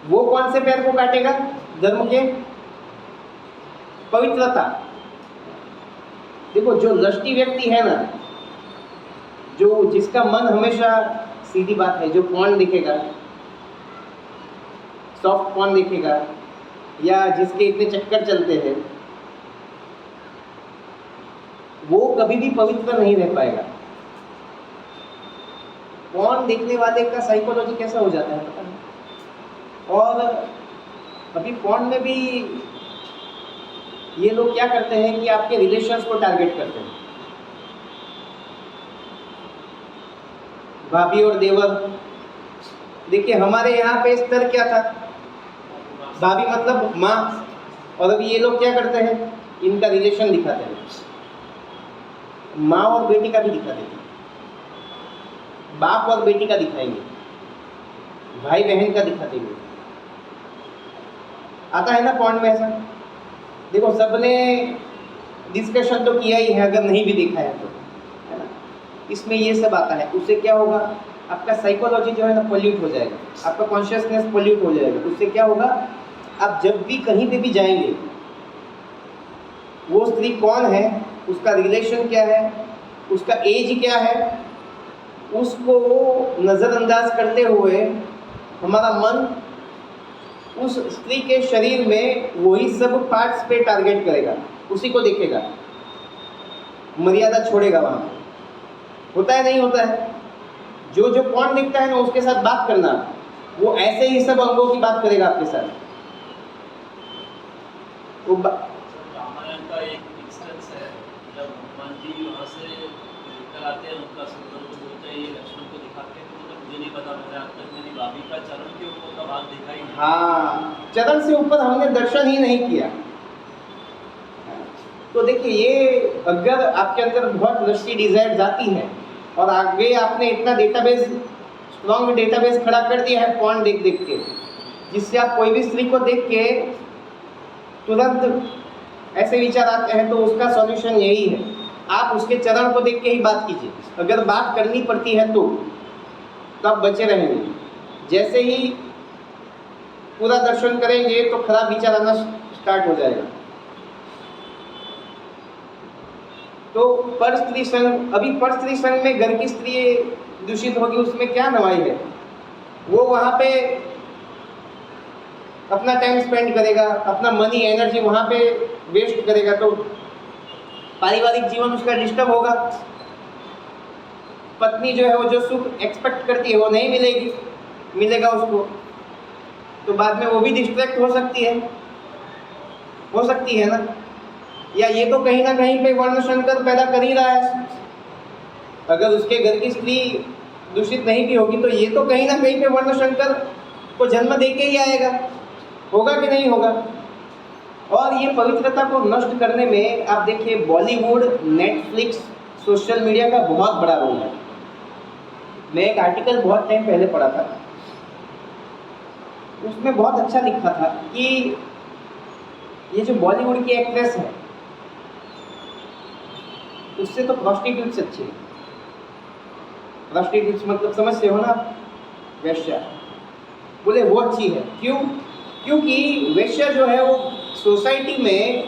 वो कौन से पैर को काटेगा? धर्म के पवित्रता। देखो जो लष्टी व्यक्ति है ना, जो जिसका मन हमेशा, सीधी बात है, जो पॉर्न दिखेगा, सॉफ्ट पॉर्न दिखेगा, या जिसके इतने चक्कर चलते हैं, वो कभी भी पवित्र नहीं रह पाएगा। पॉर्न देखने वाले का साइकोलॉजी कैसा हो जाता है पता नहीं। और अभी पॉर्न में भी ये लोग क्या करते हैं कि आपके रिलेशंस को टारगेट करते हैं। भाभी और देवर, देखिए हमारे यहाँ पे स्तर क्या था, भाभी मतलब माँ, और अभी ये लोग क्या करते हैं, इनका रिलेशन दिखाते हैं, माँ और बेटी का भी दिखा देते हैं, बाप और बेटी का दिखाएंगे, भाई बहन का दिखा देंगे। आता है ना पॉइंट में ऐसा। देखो सबने डिस्कशन तो किया ही है, अगर नहीं भी देखा है तो, है ना। इसमें ये सब आता है। उससे क्या होगा, आपका साइकोलॉजी जो है ना पोल्यूट हो जाएगा, आपका कॉन्शियसनेस पोल्यूट हो जाएगा। उससे क्या होगा, आप जब भी कहीं पे भी जाएंगे, वो स्त्री कौन है, उसका रिलेशन क्या है, उसका एज क्या है, उसको नज़रअंदाज करते हुए हमारा मन उस स्त्री के शरीर में वही सब पार्ट्स पे टारगेट करेगा, उसी को देखेगा, मर्यादा छोड़ेगा। वहाँ होता है नहीं होता है, जो जो कौन दिखता है ना उसके साथ बात करना, वो ऐसे ही सब अंगों की बात करेगा आपके साथ। रामायण का का एक इंस्टेंस है, जब हनुमान जी वहाँ से निकल आते हैं, उनका सुंदर को बोलते हैं, ये लक्ष्मण को दिखाते हैं, तो बोलते मुझे नहीं पता, मैंने आज तक मेरी भाभी का चरण के ऊपर का भाग देखा ही नहीं। हाँ, चरण से ऊपर हमने दर्शन ही नहीं किया। तो देखिए, ये अगर आपके अंदर बहुत लस्सी डिजायर जाती है और आगे आपने इतना डेटाबेस, स्ट्रॉन्ग डेटाबेस खड़ा कर दिया है पॉर्न देख देख के, जिससे आप कोई भी स्त्री को देख के तुरंत ऐसे विचार आते हैं, तो उसका सॉल्यूशन यही है, आप उसके चरण को देख के ही बात कीजिए। अगर बात करनी पड़ती है तो आप बचे रहेंगे। जैसे ही पूरा दर्शन करेंगे तो खराब विचार आना स्टार्ट हो जाएगा। तो पर स्त्री संग, अभी पर स्त्री संग में घर की स्त्री दूषित होगी, उसमें क्या नवाई है? वो वहाँ पे अपना टाइम स्पेंड करेगा, अपना मनी एनर्जी वहाँ पे वेस्ट करेगा, तो पारिवारिक जीवन उसका डिस्टर्ब होगा। पत्नी जो है वो जो सुख एक्सपेक्ट करती है वो नहीं मिलेगा उसको, तो बाद में वो भी डिस्ट्रैक्ट हो सकती है ना। या ये तो कहीं ना कहीं पे वर्ण संकर पैदा कर ही रहा है। अगर उसके घर की स्त्री दूषित नहीं भी होगी तो ये तो कहीं ना कहीं पे वर्ण संकर को जन्म दे के ही आएगा, होगा कि नहीं होगा। और ये पवित्रता को नष्ट करने में आप देखिए, बॉलीवुड, नेटफ्लिक्स, सोशल मीडिया का बहुत बड़ा रोल है। मैं एक आर्टिकल बहुत टाइम पहले पढ़ा था, उसमें बहुत अच्छा लिखा था कि ये जो बॉलीवुड की एक्ट्रेस है, उससे तो प्रोस्टिट्यूट्स अच्छी है। प्रोस्टिट्यूट्स मतलब समझते हो ना, वेश्या। बोले वो अच्छी है, क्यों? क्योंकि वेश्या जो है वो सोसाइटी में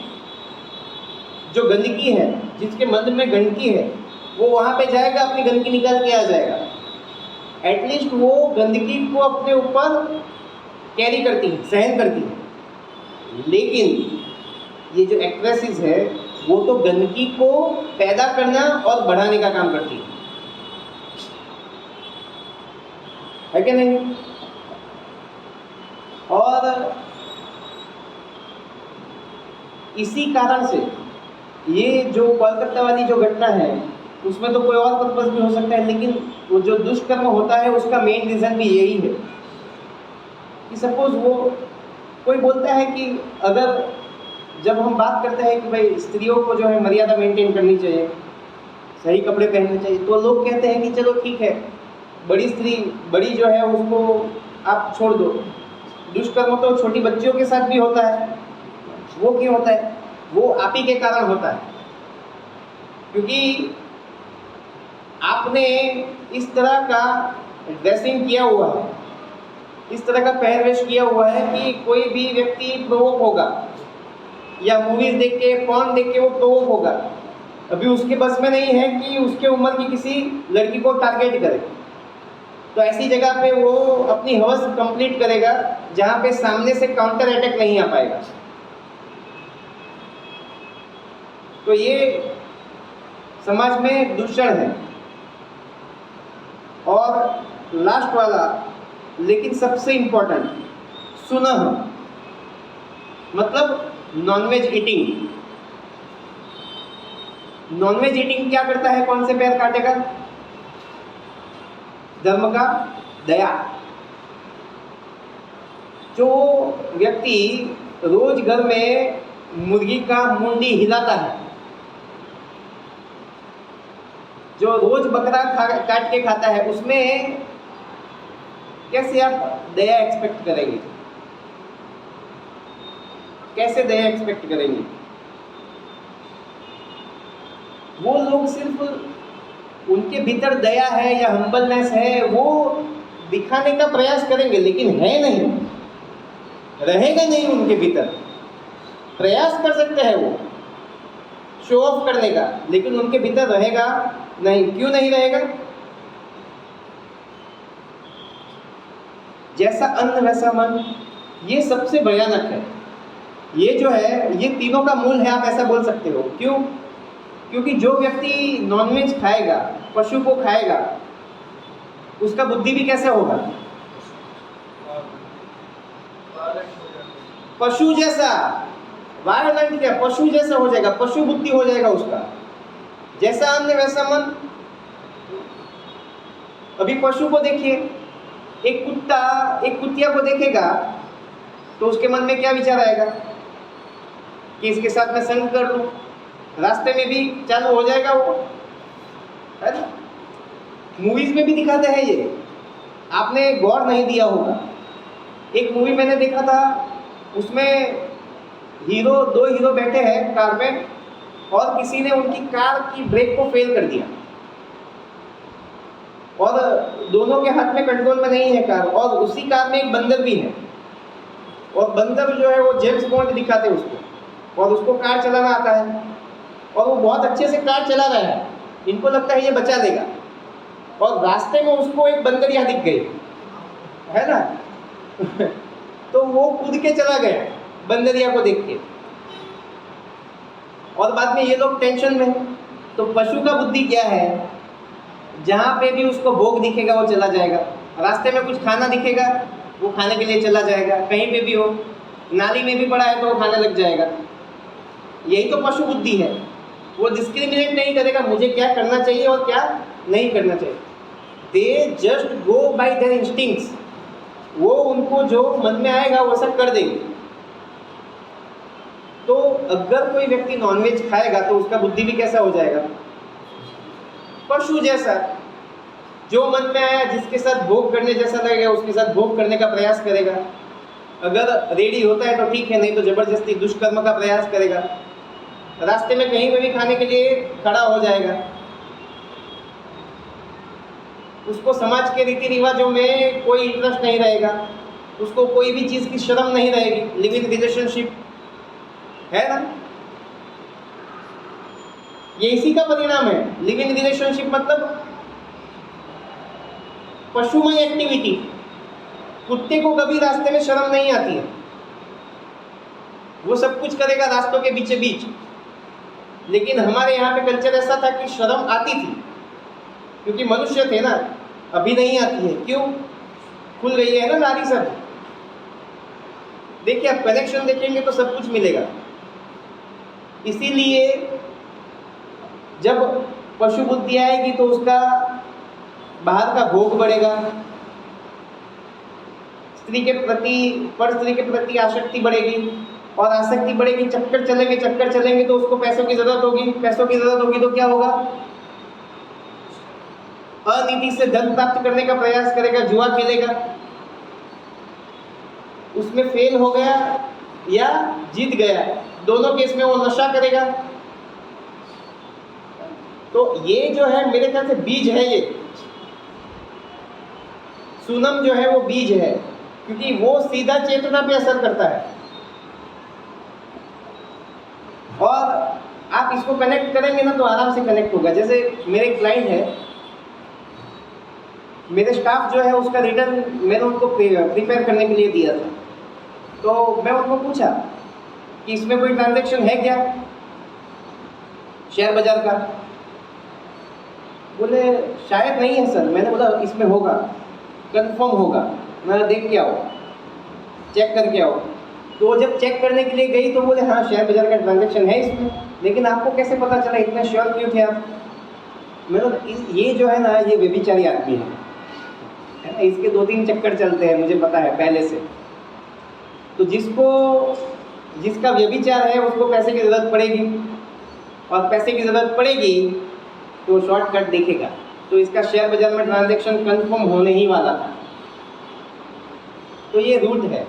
जो गंदगी है, जिसके मन में गंदगी है, वो वहाँ पे जाएगा, अपनी गंदगी निकाल के आ जाएगा। एटलीस्ट वो गंदगी को अपने ऊपर कैरी करती है, सहन करती है। लेकिन ये जो एक्ट्रेसेस है वो तो गंदगी को पैदा करना और बढ़ाने का काम करती है कि नहीं? और इसी कारण से ये जो कोलकाता वाली जो घटना है, उसमें तो कोई और पर्पस भी हो सकता है, लेकिन वो जो दुष्कर्म होता है उसका मेन रीज़न भी यही है कि सपोज वो कोई बोलता है कि अगर जब हम बात करते हैं कि भाई स्त्रियों को जो है मर्यादा मेंटेन करनी चाहिए, सही कपड़े पहनने चाहिए, तो लोग कहते हैं कि चलो ठीक है, बड़ी स्त्री, बड़ी जो है उसको आप छोड़ दो। दुष्कर्म तो छोटी बच्चियों के साथ भी होता है। वो क्यों होता है? वो आप ही के कारण होता है, क्योंकि आपने इस तरह का ड्रेसिंग किया हुआ है, इस तरह का पहनवेश किया हुआ है कि कोई भी व्यक्ति प्रोवोक होगा, या मूवीज देख के, पॉर्न देख के वो प्रोवोक होगा। अभी उसके बस में नहीं है कि उसके उम्र की किसी लड़की को टारगेट करे, तो ऐसी जगह पे वो अपनी हवस कंप्लीट करेगा जहाँ पे सामने से काउंटर अटैक नहीं आ पाएगा। तो ये समाज में दूषण है। और लास्ट वाला लेकिन सबसे इंपॉर्टेंट, सुनह, मतलब नॉनवेज ईटिंग। नॉनवेज ईटिंग क्या करता है? कौन से पैर काटेगा? धर्म का दया। जो व्यक्ति रोज घर में मुर्गी का मुंडी हिलाता है, जो रोज बकरा काट के खाता है, उसमें कैसे आप दया एक्सपेक्ट करेंगे? कैसे दया एक्सपेक्ट करेंगे? वो लोग सिर्फ उनके भीतर दया है या हम्बलनेस है वो दिखाने का प्रयास करेंगे, लेकिन है नहीं, रहेगा नहीं उनके भीतर। प्रयास कर सकते हैं वो शो ऑफ करने का, लेकिन उनके भीतर रहेगा नहीं। क्यों नहीं रहेगा? जैसा अन्न वैसा मन, ये सबसे भयानक है। ये जो है, ये तीनों का मूल है, आप ऐसा बोल सकते हो। क्यों? क्योंकि जो व्यक्ति नॉनवेज खाएगा, पशु को खाएगा, उसका बुद्धि भी कैसे होगा? पशु जैसा। वायोलेंट क्या, पशु जैसा हो जाएगा, पशु बुद्धि हो जाएगा उसका, जैसा हमने वैसा मन। अभी पशु को देखिए, एक कुत्ता एक कुतिया को देखेगा तो उसके मन में क्या विचार आएगा कि इसके साथ मैं संग कर लूं, रास्ते में भी चालू हो जाएगा वो, है ना। मूवीज में भी दिखाते हैं ये, आपने गौर नहीं दिया होगा। एक मूवी मैंने देखा था, उसमें दो हीरो बैठे हैं कार में और किसी ने उनकी कार की ब्रेक को फेल कर दिया और दोनों के हाथ में कंट्रोल में नहीं है कार, और उसी कार में एक बंदर भी है और बंदर जो है वो जेम्स बॉन्ड दिखाते हैं उसको, और उसको कार चलाना आता है और वो बहुत अच्छे से कार चला रहा है, इनको लगता है ये बचा लेगा, और रास्ते में उसको एक बंदरिया दिख गई, है ना। तो वो कूद के चला गया बंदरिया को देख के, और बाद में ये लोग टेंशन में। तो पशु का बुद्धि क्या है, जहाँ पे भी उसको भोग दिखेगा वो चला जाएगा, रास्ते में कुछ खाना दिखेगा वो खाने के लिए चला जाएगा, कहीं पे भी हो, नाली में भी पड़ा है तो वो खाने लग जाएगा। यही तो पशु बुद्धि है, वो डिस्क्रिमिनेट नहीं करेगा मुझे क्या करना चाहिए और क्या नहीं करना चाहिए। They just go bye there instincts, वो उनको जो मन में आएगा वो सब कर देंगे। तो अगर कोई व्यक्ति नॉनवेज खाएगा तो उसका बुद्धि भी कैसा हो जाएगा, पशु जैसा, जो मन में आया जिसके साथ भोग करने जैसा लगेगा उसके साथ भोग करने का प्रयास करेगा। अगर रेडी होता है तो ठीक है, नहीं तो जबरदस्ती दुष्कर्म का प्रयास करेगा, रास्ते में कहीं पे भी खाने के लिए खड़ा हो जाएगा। उसको समाज के रीति रिवाजों में कोई इंटरेस्ट नहीं रहेगा, उसको कोई भी चीज़ की शर्म नहीं रहेगी, लिव इन रिलेशनशिप, है ना। ये इसी का परिणाम है। लिव इन रिलेशनशिप मतलब पशुमय एक्टिविटी। कुत्ते को कभी रास्ते में शर्म नहीं आती है, वो सब कुछ करेगा रास्तों के बीच बीच। लेकिन हमारे यहाँ पे कल्चर ऐसा था कि शर्म आती थी, क्योंकि मनुष्य थे ना। अभी नहीं आती है, क्यों? खुल गई है ना नारी सब। देखिए, आप कनेक्शन देखेंगे तो सब कुछ मिलेगा। इसीलिए जब पशु बुद्धि आएगी तो उसका बाहर का भोग बढ़ेगा, स्त्री के प्रति आसक्ति बढ़ेगी, और आसक्ति बढ़ेगी, चक्कर चलेंगे तो उसको पैसों की जरूरत होगी तो क्या होगा, अनीति से धन प्राप्त करने का प्रयास करेगा, जुआ खेलेगा, उसमें फेल हो गया या जीत गया, दोनों केस में वो नशा करेगा। तो ये जो है मेरे ख्याल से बीज है, ये सुनम जो है वो बीज है, क्योंकि वो सीधा चेतना पे असर करता है। और आप इसको कनेक्ट करेंगे ना तो आराम से कनेक्ट होगा। जैसे मेरे क्लाइंट है, मेरे स्टाफ जो है उसका रिटर्न मैंने उनको प्रिपेयर करने के लिए दिया था, तो मैं उनको पूछा कि इसमें कोई ट्रांजैक्शन है क्या शेयर बाजार का। बोले शायद नहीं है सर। मैंने बोला इसमें होगा, कंफर्म होगा, मैं देख के आओ, चेक करके आओ। तो जब चेक करने के लिए गई तो बोले हाँ शेयर बाजार का ट्रांजैक्शन है इसमें, लेकिन आपको कैसे पता चला, इतना श्योर क्यों थे आप? मैंने ये जो है ना, ये व्यभिचारी आदमी है ना, इसके 2-3 चक्कर चलते हैं, मुझे पता है पहले से। तो जिसका व्यभिचार है उसको पैसे की ज़रूरत पड़ेगी, और पैसे की ज़रूरत पड़ेगी तो शॉर्टकट देखेगा। तो इसका शेयर बाजार में ट्रांजैक्शन कंफर्म होने ही वाला था। तो ये रूट है।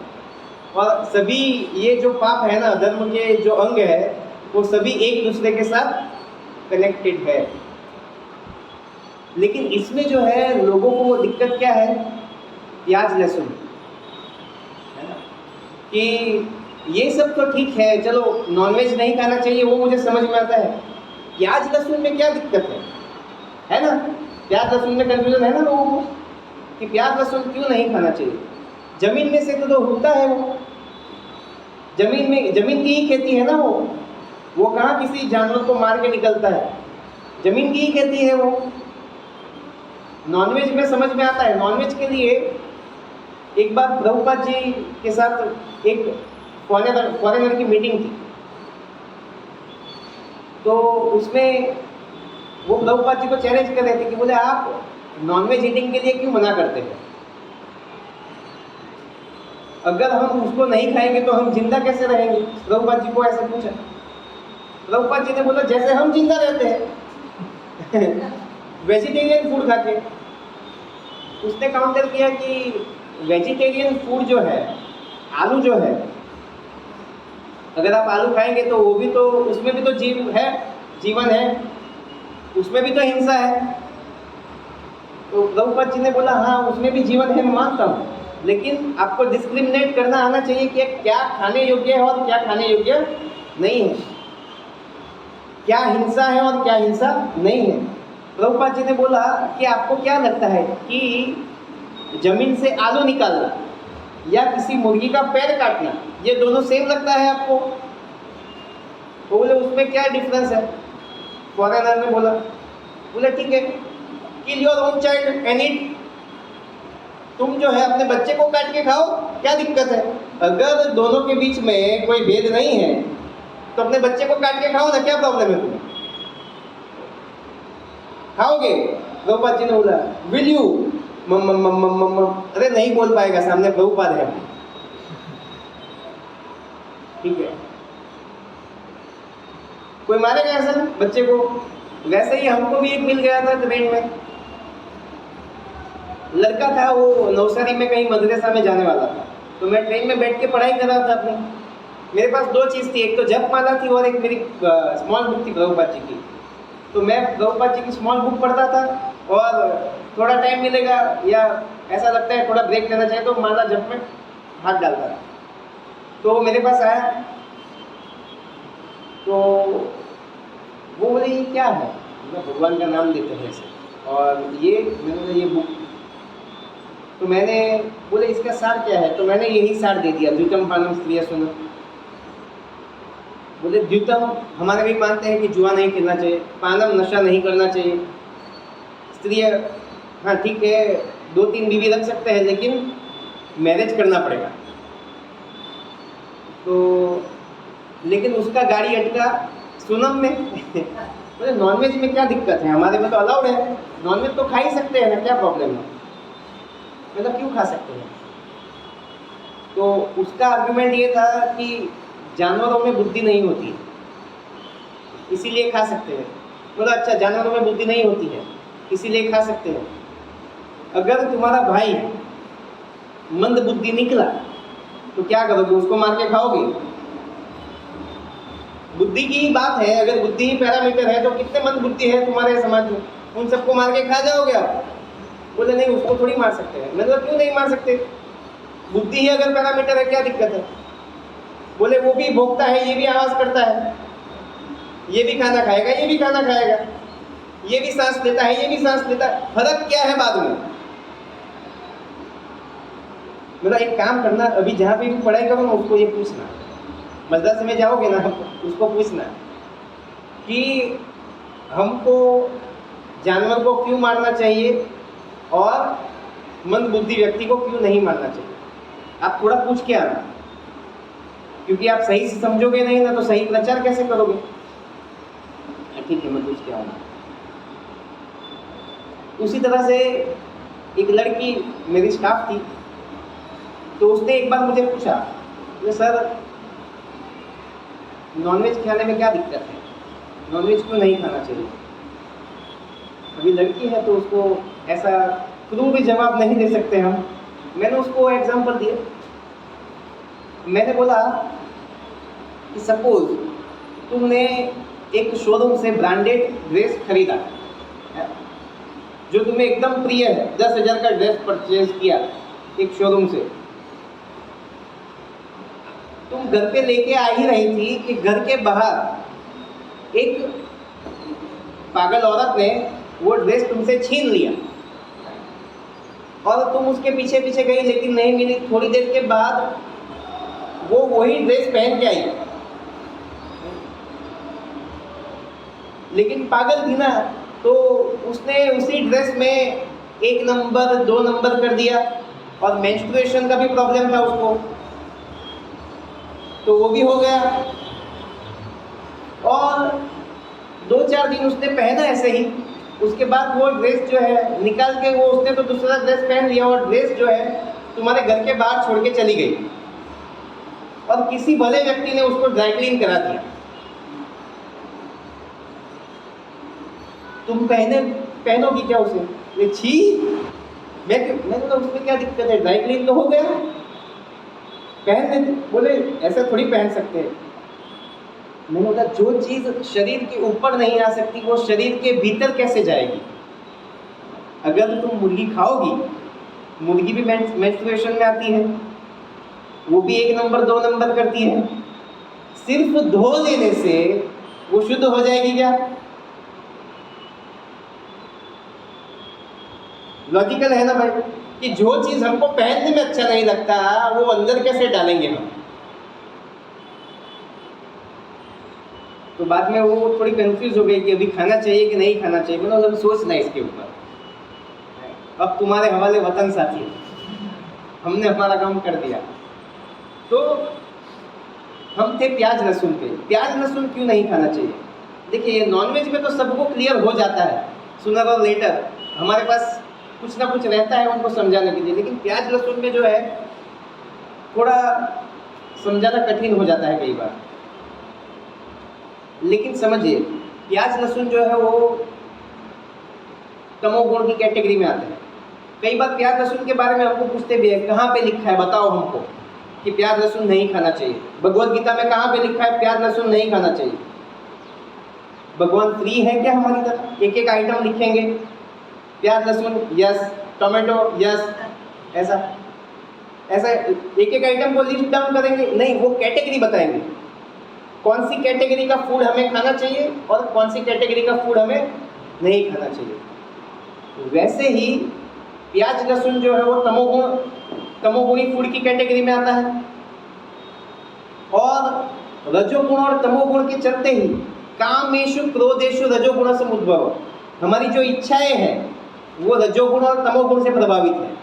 और सभी ये जो पाप है ना, धर्म के जो अंग है, वो सभी एक दूसरे के साथ कनेक्टेड है। लेकिन इसमें जो है लोगों को वो दिक्कत क्या है, प्याज लहसुन, है ना। कि ये सब तो ठीक है, चलो नॉनवेज नहीं खाना चाहिए, वो मुझे समझ में आता है। प्याज लहसुन में क्या दिक्कत है ना। प्याज लहसुन में कंफ्यूजन है ना लोगों को कि प्याज लहसुन क्यों नहीं खाना चाहिए। जमीन में से तो उगता है वो, जमीन की ही खेती है ना वो कहाँ किसी जानवर को मार के निकलता है, जमीन की ही खेती है वो। नॉनवेज में समझ में आता है। नॉनवेज के लिए एक बार प्रभुपाद जी के साथ एक फॉरेनर की मीटिंग थी, तो उसमें वो प्रभुपाद जी को चैलेंज कर रहे थे कि बोले आप नॉनवेज ईटिंग के लिए क्यों मना करते हैं? अगर हम उसको नहीं खाएंगे तो हम जिंदा कैसे रहेंगे? प्रभुपाद जी को ऐसे पूछा। प्रभुपाद जी ने बोला जैसे हम जिंदा रहते हैं वेजिटेरियन फूड खा के। उसने काउंटर किया कि वेजिटेरियन फूड जो है, आलू जो है, अगर आप आलू खाएंगे तो वो भी तो, उसमें भी तो जीव है, जीवन है, उसमें भी तो हिंसा है। तो प्रभुपाद जी ने बोला हाँ उसमें भी जीवन है, मैं मानता हूँ, लेकिन आपको डिस्क्रिमिनेट करना आना चाहिए कि क्या खाने योग्य है और क्या खाने योग्य नहीं है, क्या हिंसा है और क्या हिंसा नहीं है। प्रभुपाद जी ने बोला कि आपको क्या लगता है कि जमीन से आलू निकालना या किसी मुर्गी का पैर काटना, ये दोनों सेम लगता है आपको? तो बोले उसमें क्या डिफरेंस है? फॉरेनर ने बोला, बोले ठीक है, kill your own child and eat. तुम जो है अपने बच्चे को काट के खाओ, क्या दिक्कत है? अगर दोनों के बीच में कोई भेद नहीं है तो अपने बच्चे को काट के खाओ ना, क्या प्रॉब्लम है तुम्हें? खाओगे? प्रभुपाद जी ने बोला विल यू? अरे नहीं बोल पाएगा, सामने प्रभुपाद है। ठीक है, कोई मारेगा ऐसा बच्चे को? वैसे ही हमको भी एक मिल गया था ट्रेन में, लड़का था वो नवसारी में कहीं मदरसा में जाने वाला था, तो मैं ट्रेन में बैठ के पढ़ाई कर रहा था अपनी। मेरे पास दो चीज़ थी, एक तो जपमाला थी और एक मेरी स्मॉल बुक थी प्रभुपाद जी की। तो मैं प्रभुपाद जी की स्मॉल बुक पढ़ता था और थोड़ा टाइम मिलेगा या ऐसा लगता है थोड़ा ब्रेक लेना चाहिए तो माला जप में हाथ डालता था। तो मेरे पास आया तो वो बोले ये क्या है? मैं भगवान का नाम लेते हैं ऐसे, और ये मैंने बोला ये बुक। तो मैंने बोले इसका सार क्या है? तो मैंने यही सार दे दिया, द्वितम पानम स्त्रिय सुनो। बोले द्वितम हमारे भी मानते हैं कि जुआ नहीं खेलना चाहिए, पानम नशा नहीं करना चाहिए, स्त्रिय हाँ ठीक है 2-3 बीवी रख सकते हैं लेकिन मैरिज करना पड़ेगा। तो लेकिन उसका गाड़ी अटका सुनम में बोले नॉनवेज में क्या दिक्कत है, हमारे में तो अलाउड है, नॉनवेज तो खा ही सकते हैं ना, क्या प्रॉब्लम है? मतलब क्यों खा सकते हैं? तो उसका आर्गुमेंट ये था कि जानवरों में बुद्धि नहीं होती इसीलिए खा सकते हैं। बोला अच्छा जानवरों में बुद्धि नहीं होती है इसीलिए खा सकते हैं, अगर तुम्हारा भाई मंद बुद्धि निकला तो क्या करोगे? उसको मार के खाओगे? बुद्धि की ही बात है, अगर बुद्धि ही पैरामीटर है तो कितने मंद बुद्धि है तुम्हारे समाज में, उन सबको मार के खा जाओगे आप? बोले नहीं उसको थोड़ी मार सकते हैं। मतलब क्यों नहीं मार सकते? बुद्धि ही अगर पैरामीटर है क्या दिक्कत है? बोले वो भी भोगता है, ये भी आवाज करता है, ये भी खाना खाएगा, ये भी खाना खाएगा, ये भी सांस लेता है, ये भी सांस लेता है, फर्क क्या है बाद में? मतलब एक काम करना, अभी जहाँ पे भी पढ़ाई करो ना उसको ये पूछना, मदरसे में जाओगे ना उसको पूछना कि हमको जानवर को क्यों मारना चाहिए और मंद बुद्धि व्यक्ति को क्यों नहीं मारना चाहिए। आप थोड़ा पूछ के आना, क्योंकि आप सही से समझोगे नहीं ना तो सही प्रचार कैसे करोगे? ठीक है मैं पूछ के आऊँगा। उसी तरह से एक लड़की मेरी स्टाफ थी, तो उसने एक बार मुझे पूछा कि सर नॉनवेज खाने में क्या दिक्कत है, नॉनवेज क्यों नहीं खाना चाहिए? अभी लड़की है तो उसको ऐसा क्रू भी जवाब नहीं दे सकते हम। मैंने उसको एग्जांपल दिया, मैंने बोला कि सपोज तुमने एक शोरूम से ब्रांडेड ड्रेस खरीदा जो तुम्हें एकदम प्रिय है, 10,000 का ड्रेस परचेज किया एक शोरूम से, तुम घर पे लेके आ ही रही थी कि घर के बाहर एक पागल औरत ने वो ड्रेस तुमसे छीन लिया और तुम उसके पीछे पीछे गई लेकिन नहीं मिली। थोड़ी देर के बाद वो वही ड्रेस पहन के आई, लेकिन पागल थी ना, तो उसने उसी ड्रेस में 1 नंबर 2 नंबर कर दिया और मेंस्ट्रुएशन का भी प्रॉब्लम था उसको, तो वो भी हो गया। और 2-4 दिन उसने पहना ऐसे ही, उसके बाद वो ड्रेस जो है निकाल के वो उसने तो दूसरा ड्रेस पहन लिया और ड्रेस जो है तुम्हारे घर के बाहर छोड़ के चली गई और किसी भले व्यक्ति ने उसको ड्राई क्लीन करा दिया। तुम पहनोगी क्या उसे? ये छी, मैंने बोला उसमें क्या दिक्कत है, ड्राई क्लीन तो हो गया, पहन लेते। बोले ऐसा थोड़ी पहन सकते हैं। मैंने बोला जो चीज़ शरीर के ऊपर नहीं आ सकती वो शरीर के भीतर कैसे जाएगी? अगर तुम मुर्गी खाओगी, मुर्गी भी मेंस्ट्रुएशन में आती है, वो भी 1 नंबर 2 नंबर करती है, सिर्फ धो लेने से वो शुद्ध हो जाएगी क्या? लॉजिकल है ना भाई, कि जो चीज़ हमको पहनने में अच्छा नहीं लगता वो अंदर कैसे डालेंगे हम? तो बाद में वो थोड़ी कंफ्यूज हो गई कि अभी खाना चाहिए कि नहीं खाना चाहिए। मैंने बोला सोचना इसके ऊपर, अब तुम्हारे हवाले वतन साथी, हमने हमारा काम कर दिया। तो हम थे प्याज लहसुन पे। प्याज लहसुन क्यों नहीं खाना चाहिए? देखिए नॉनवेज में तो सबको क्लियर हो जाता है, सूनर और लेटर हमारे पास कुछ ना कुछ रहता है उनको समझाने के लिए, लेकिन प्याज लहसुन में जो है थोड़ा समझाना कठिन हो जाता है कई बार। लेकिन समझिए प्याज लहसुन जो है वो तमोगुण की कैटेगरी में आते हैं। कई बार प्याज लहसुन के बारे में हमको पूछते भी है, कहाँ पे लिखा है बताओ हमको कि प्याज लहसुन नहीं खाना चाहिए। भगवत गीता में कहाँ पे लिखा है प्याज लहसुन नहीं खाना चाहिए? भगवान फ्री है क्या हमारी तरह? एक एक आइटम लिखेंगे, प्याज लहसुन यस, टोमेटो यस, ऐसा एक एक आइटम को लिस्ट डाउन करेंगे? नहीं, वो कैटेगरी बताएंगे कौन सी कैटेगरी का फूड हमें खाना चाहिए और कौन सी कैटेगरी का फूड हमें नहीं खाना चाहिए। वैसे ही प्याज लहसुन जो है वो तमोगुणी फूड की कैटेगरी में आता है, और रजोगुण और तमोगुण के चलते ही कामेषु क्रोधेषु रजोगुण समुद्भव, हमारी जो इच्छाएं हैं वो रजोगुण और तमोगुण से प्रभावित है।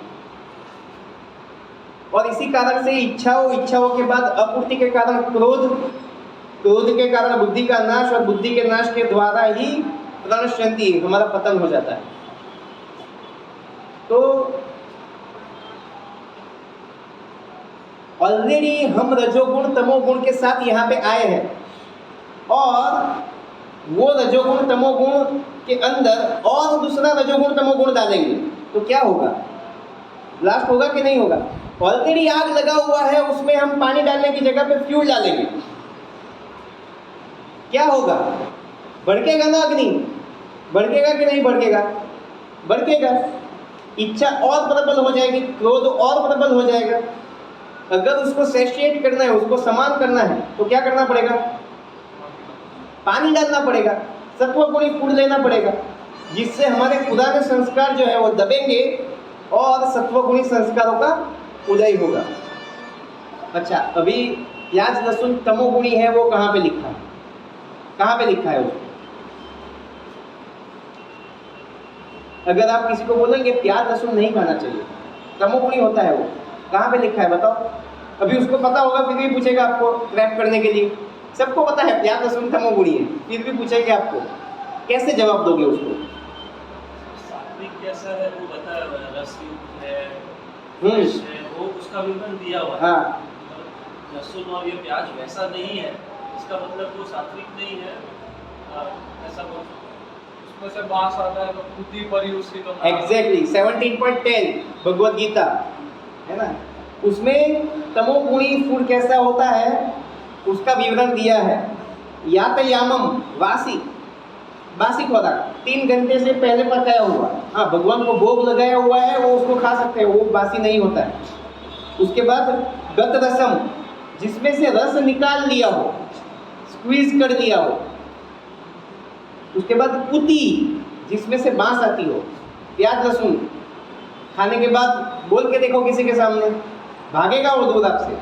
और इसी कारण से इच्छाओं के बाद अपूर्ति के कारण क्रोध के कारण बुद्धि का नाश, और बुद्धि के नाश के द्वारा ही प्रणश्यंति, हमारा पतन हो जाता है। तो ऑलरेडी हम रजोगुण तमोगुण के साथ यहाँ पे आए हैं, और वो रजोगुण तमोगुण के अंदर और दूसरा रजोगुण तमोगुण डालेंगे तो क्या होगा? ब्लास्ट होगा कि नहीं होगा? ऑलरेडी आग लगा हुआ है, उसमें हम पानी डालने की जगह पे फ्यूल डालेंगे, क्या होगा? भड़केगा ना अग्नि? भड़केगा कि नहीं भड़केगा? भड़केगा। इच्छा और प्रबल हो जाएगी, क्रोध और प्रबल हो जाएगा। अगर उसको सैटिस्फाइड करना है, उसको समान करना है, तो क्या करना पड़ेगा? पानी डालना पड़ेगा, सत्वगुणी फूड लेना पड़ेगा, जिससे हमारे पुराने संस्कार जो है वो दबेंगे और सत्वगुणी संस्कारों का उदय होगा। अच्छा, अभी प्याज लहसुन तमोगुणी है, वो कहाँ पे लिखा है? कहाँ पे लिखा है उसको? अगर आप किसी को बोलेंगे प्याज लहसुन नहीं खाना चाहिए, तमोगुणी होता है, वो कहाँ पे लिखा है बताओ? अभी उसको पता होगा, फिर भी पूछेगा आपको ट्रैप करने के लिए। सबको पता है प्याज लहसुन तमोगुणी है, फिर भी पूछेंगे आपको, कैसे जवाब दोगे उसको? सात्विक कैसा है वो बता, रसयुक्त है, फ्रेश है, वो उसका विवरण दिया हुआ है। हाँ, लहसुन और ये प्याज वैसा नहीं है, इसका मतलब वो सात्विक नहीं है, ऐसा बोल। उसमें से बांस आता है तो बुद्धि पर ही उसकी तो एग्जैक्टली 17.10 भगवत गीता है ना, उसमें तमोगुणी फूड कैसा होता है उसका विवरण दिया है। यातयामम बासी खुराक, 3 घंटे से पहले पकाया हुआ, हाँ भगवान को भोग लगाया हुआ है, वो उसको खा सकते हैं, वो बासी नहीं होता है। उसके बाद गत रसम, जिसमें से रस निकाल लिया हो, स्क्वीज कर दिया हो। उसके बाद पुती, जिसमें से बांस आती हो। प्याज लहसुन खाने के बाद बोल के देखो किसी के सामने, भागेगा वो दूर आपसे।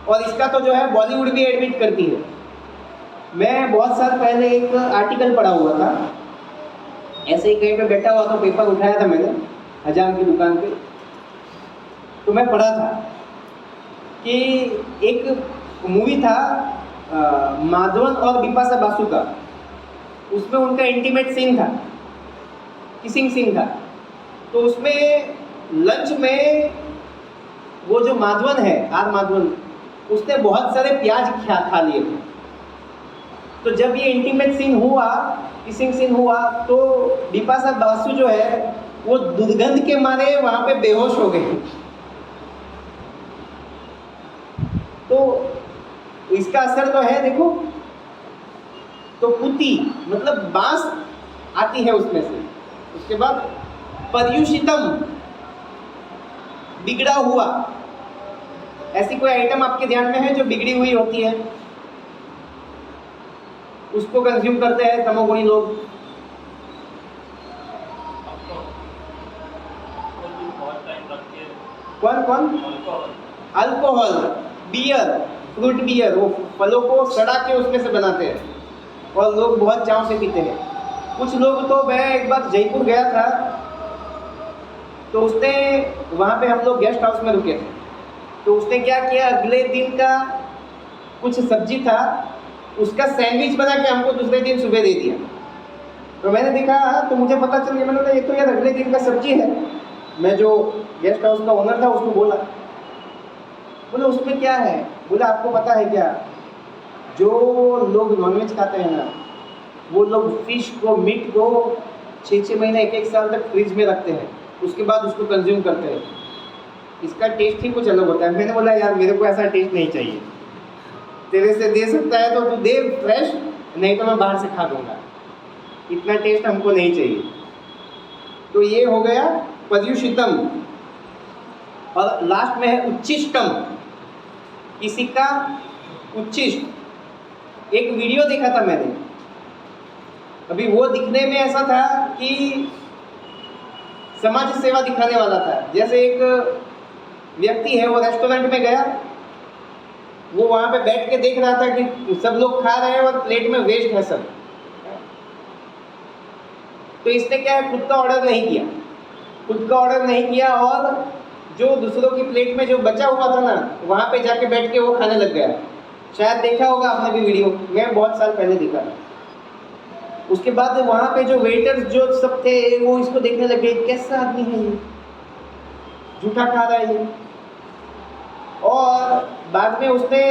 और इसका तो जो है बॉलीवुड भी एडमिट करती है। मैं बहुत साल पहले एक आर्टिकल पढ़ा हुआ था, ऐसे ही कहीं पे बैठा हुआ तो पेपर उठाया था मैंने हजाम की दुकान पे, तो मैं पढ़ा था कि एक मूवी था माधवन और बिपाशा बासु का, उसमें उनका इंटीमेट सीन था, किसिंग सीन था। तो उसमें लंच में वो जो माधवन है, आर माधवन, उसने बहुत सारे प्याज खा लिए थे। तो जब ये इंटीमेट सीन हुआ, किसिंग सीन हुआ, तो बिपाशा बासु जो है वो दुर्गंध के मारे वहाँ पे बेहोश हो गए। तो इसका असर तो है, देखो। तो पुती मतलब बांस आती है उसमें से। उसके बाद पर्युषितम, बिगड़ा हुआ। ऐसी कोई आइटम आपके ध्यान में है जो बिगड़ी हुई होती है, उसको कंज्यूम करते हैं तमोगुणी लोग? बहुत टाइम रख के कौन कौन? अल्कोहल, बियर, फ्रूट बियर, वो फलों को सड़ा के उसमें से बनाते हैं और लोग बहुत चाव से पीते हैं। कुछ लोग तो, मैं एक बार जयपुर गया था, तो उसने वहाँ पे हम लोग गेस्ट हाउस में रुके थे, तो उसने क्या किया, अगले दिन का कुछ सब्जी था, उसका सैंडविच बना के हमको दूसरे दिन सुबह दे दिया। तो मैंने देखा, तो मुझे पता चल गया, मैंने बोला ये तो यार अगले दिन का सब्जी है। मैं जो गेस्ट हाउस का ओनर था उसको बोला, बोले उसमें क्या है? बोले आपको पता है क्या, जो लोग नॉनवेज खाते हैं ना, वो लोग फिश को, मीट को 6-6 महीने, 1-1 साल तक फ्रिज में रखते हैं, उसके बाद उसको कंज्यूम करते हैं। इसका टेस्ट ही कुछ अलग होता है। मैंने बोला यार मेरे को ऐसा टेस्ट नहीं चाहिए, तेरे से दे सकता है तो तू दे फ्रेश, नहीं तो मैं बाहर से खा लूँगा, इतना टेस्ट हमको नहीं चाहिए। तो ये हो गया पर्युषितम। और लास्ट में है उच्छिष्टम, किसी का उच्छिष्ट। एक वीडियो देखा था मैंने अभी, वो दिखने में ऐसा था कि समाज सेवा दिखाने वाला था। जैसे एक व्यक्ति है, वो रेस्टोरेंट में गया, वो वहाँ पे बैठ के देख रहा था कि सब लोग खा रहे हैं और प्लेट में वेस्ट है सब। तो इसने क्या है, खुद का ऑर्डर नहीं किया, खुद का ऑर्डर नहीं किया, और जो दूसरों की प्लेट में जो बचा हुआ था ना, वहाँ पे जाके बैठ के वो खाने लग गया। शायद देखा होगा आपने भी वीडियो, मैं बहुत साल पहले देखा था। उसके बाद वहाँ पे जो वेटर्स जो सब थे, वो इसको देखने लगे, कैसा आदमी है ये, झूठा खा रहा है ये। और बाद में उसने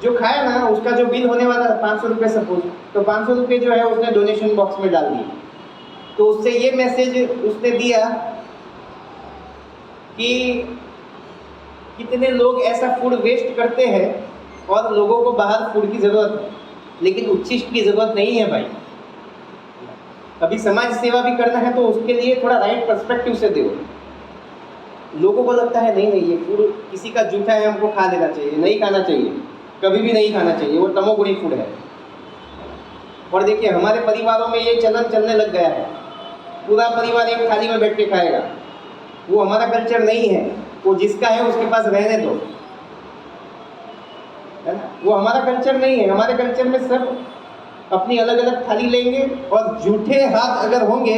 जो खाया ना, उसका जो बिल होने वाला था 500 रुपये सपोज, तो 500 रुपये जो है उसने डोनेशन बॉक्स में डाल दिए। तो उससे ये मैसेज उसने दिया कि कितने लोग ऐसा फूड वेस्ट करते हैं और लोगों को बाहर फूड की ज़रूरत है, लेकिन उच्छिष्ट की ज़रूरत नहीं है भाई। अभी समाज सेवा भी करना है तो उसके लिए थोड़ा राइट पर्सपेक्टिव से दो। लोगों को लगता है नहीं ये फूड किसी का जूठा है, हमको खा लेना चाहिए, नहीं खाना चाहिए, कभी भी नहीं खाना चाहिए, वो तमोगुणी फूड है। और देखिए हमारे परिवारों में ये चलन चलने लग गया है, पूरा परिवार एक थाली में बैठ के खाएगा। वो हमारा कल्चर नहीं है, वो जिसका है उसके पास रहने दो, है ना। वो हमारा कल्चर नहीं है। हमारे कल्चर में सब अपनी अलग अलग थाली लेंगे और जूठे हाथ अगर होंगे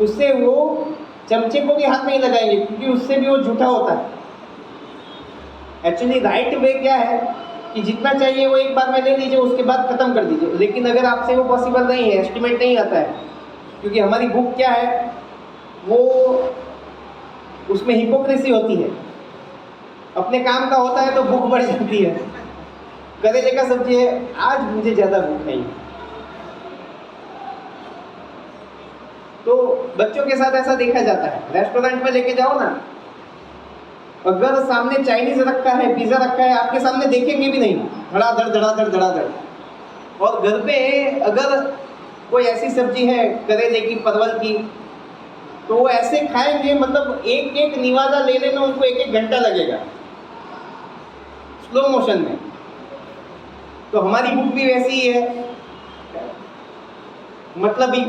उससे वो चमचे को भी हाथ नहीं लगाएंगे, क्योंकि उससे भी वो जूठा होता है। एक्चुअली राइट वे क्या है कि जितना चाहिए वो एक बार में ले लीजिए, उसके बाद खत्म कर दीजिए। लेकिन अगर आपसे वो पॉसिबल नहीं है, एस्टिमेट नहीं आता है, क्योंकि हमारी भूख क्या है, वो उसमें हिपोक्रेसी होती है। अपने काम का होता है तो भूख बढ़ जाती है। करेले का सब्जी है, आज मुझे ज़्यादा भूख नहीं। तो बच्चों के साथ ऐसा देखा जाता है। रेस्टोरेंट में लेके जाओ ना, अगर सामने चाइनीज रखा है, पिज़्ज़ा रखा है, आपके सामने देखेंगे भी नहीं, धड़ाधड़ धड़ाधड़ धड़ाधड़। और घर पे अगर कोई ऐसी सब्जी है करेले की, परवल की, तो वो ऐसे खाएंगे, मतलब एक एक निवाजा लेने में उनको 1-1 घंटा लगेगा, स्लो मोशन में। तो हमारी भूख भी वैसी ही है, मतलब ही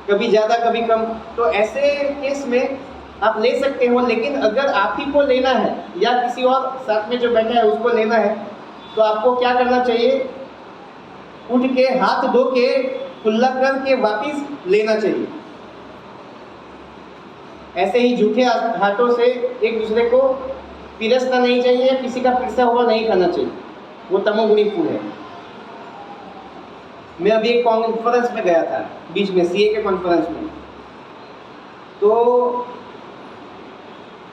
कभी ज़्यादा कभी कम। तो ऐसे केस में आप ले सकते हो, लेकिन अगर आप ही को लेना है या किसी और साथ में जो बैठा है उसको लेना है, तो आपको क्या करना चाहिए, उठ के हाथ धो के खुला करके वापिस लेना चाहिए। ऐसे ही झूठे हाथों से एक दूसरे को पिरसना नहीं चाहिए, किसी का पिरसा हुआ नहीं खाना चाहिए। वो तमोगुणी फूड है। मैं अभी एक कॉन्फ्रेंस में गया था बीच में, सीए के कॉन्फ्रेंस में, तो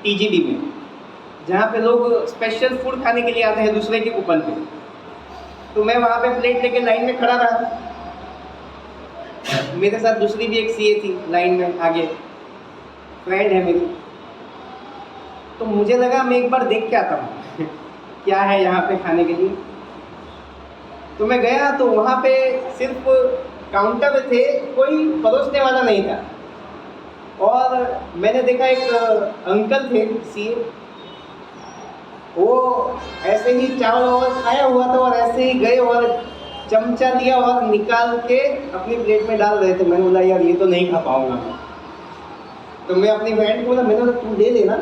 टीजीडी में, जहाँ पे लोग स्पेशल फूड खाने के लिए आते हैं दूसरे के कूपन पे। तो मैं वहाँ पे प्लेट लेके लाइन में खड़ा रहा, मेरे साथ दूसरी भी एक सीए थी लाइन में आगे, फ्रेंड है मेरी। तो मुझे लगा मैं एक बार देख के आता हूँ क्या है यहाँ पे खाने के लिए। तो मैं गया तो वहाँ पे सिर्फ काउंटर थे, कोई परोसने वाला नहीं था। और मैंने देखा एक अंकल थे सीए, वो ऐसे ही चावल वावल खाया हुआ था और ऐसे ही गए और चमचा लिया और निकाल के अपनी प्लेट में डाल रहे थे। मैंने बोला यार ये तो नहीं खा पाऊंगा मैं। तो मैं अपनी फ्रेंड को बोला, मैंने बोला तू ले लेना,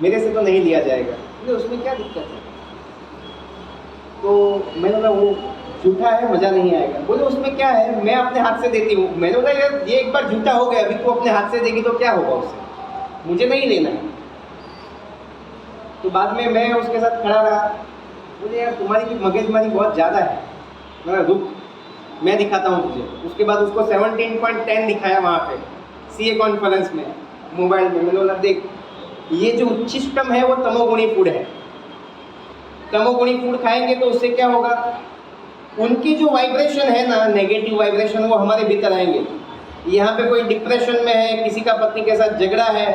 मेरे से तो नहीं लिया जाएगा। बोले उसमें क्या दिक्कत है? तो मैंने बोला वो झूठा है, मज़ा नहीं आएगा। बोले उसमें क्या है, मैं अपने हाथ से देती हूँ। मैंने बोला यार ये एक बार झूठा हो गया, अभी तू अपने हाथ से देगी तो क्या होगा उससे, मुझे नहीं लेना है। तो बाद में मैं उसके साथ खड़ा रहा। बोले यार तुम्हारी भी मगजमारी बहुत ज़्यादा है। मैं रुक, मैं दिखाता हूँ तुझे। उसके बाद उसको 17.10 दिखाया वहाँ पे सीए कॉन्फ्रेंस में मोबाइल में। मैंने बोला देख, ये जो उच्चिष्टम है वो तमोगुणी फूड है। तमोगुणी फूड खाएंगे तो उससे क्या होगा, उनकी जो वाइब्रेशन है ना, नेगेटिव वाइब्रेशन, वो हमारे भीतर आएंगे। यहाँ पे कोई डिप्रेशन में है, किसी का पत्नी के साथ झगड़ा है,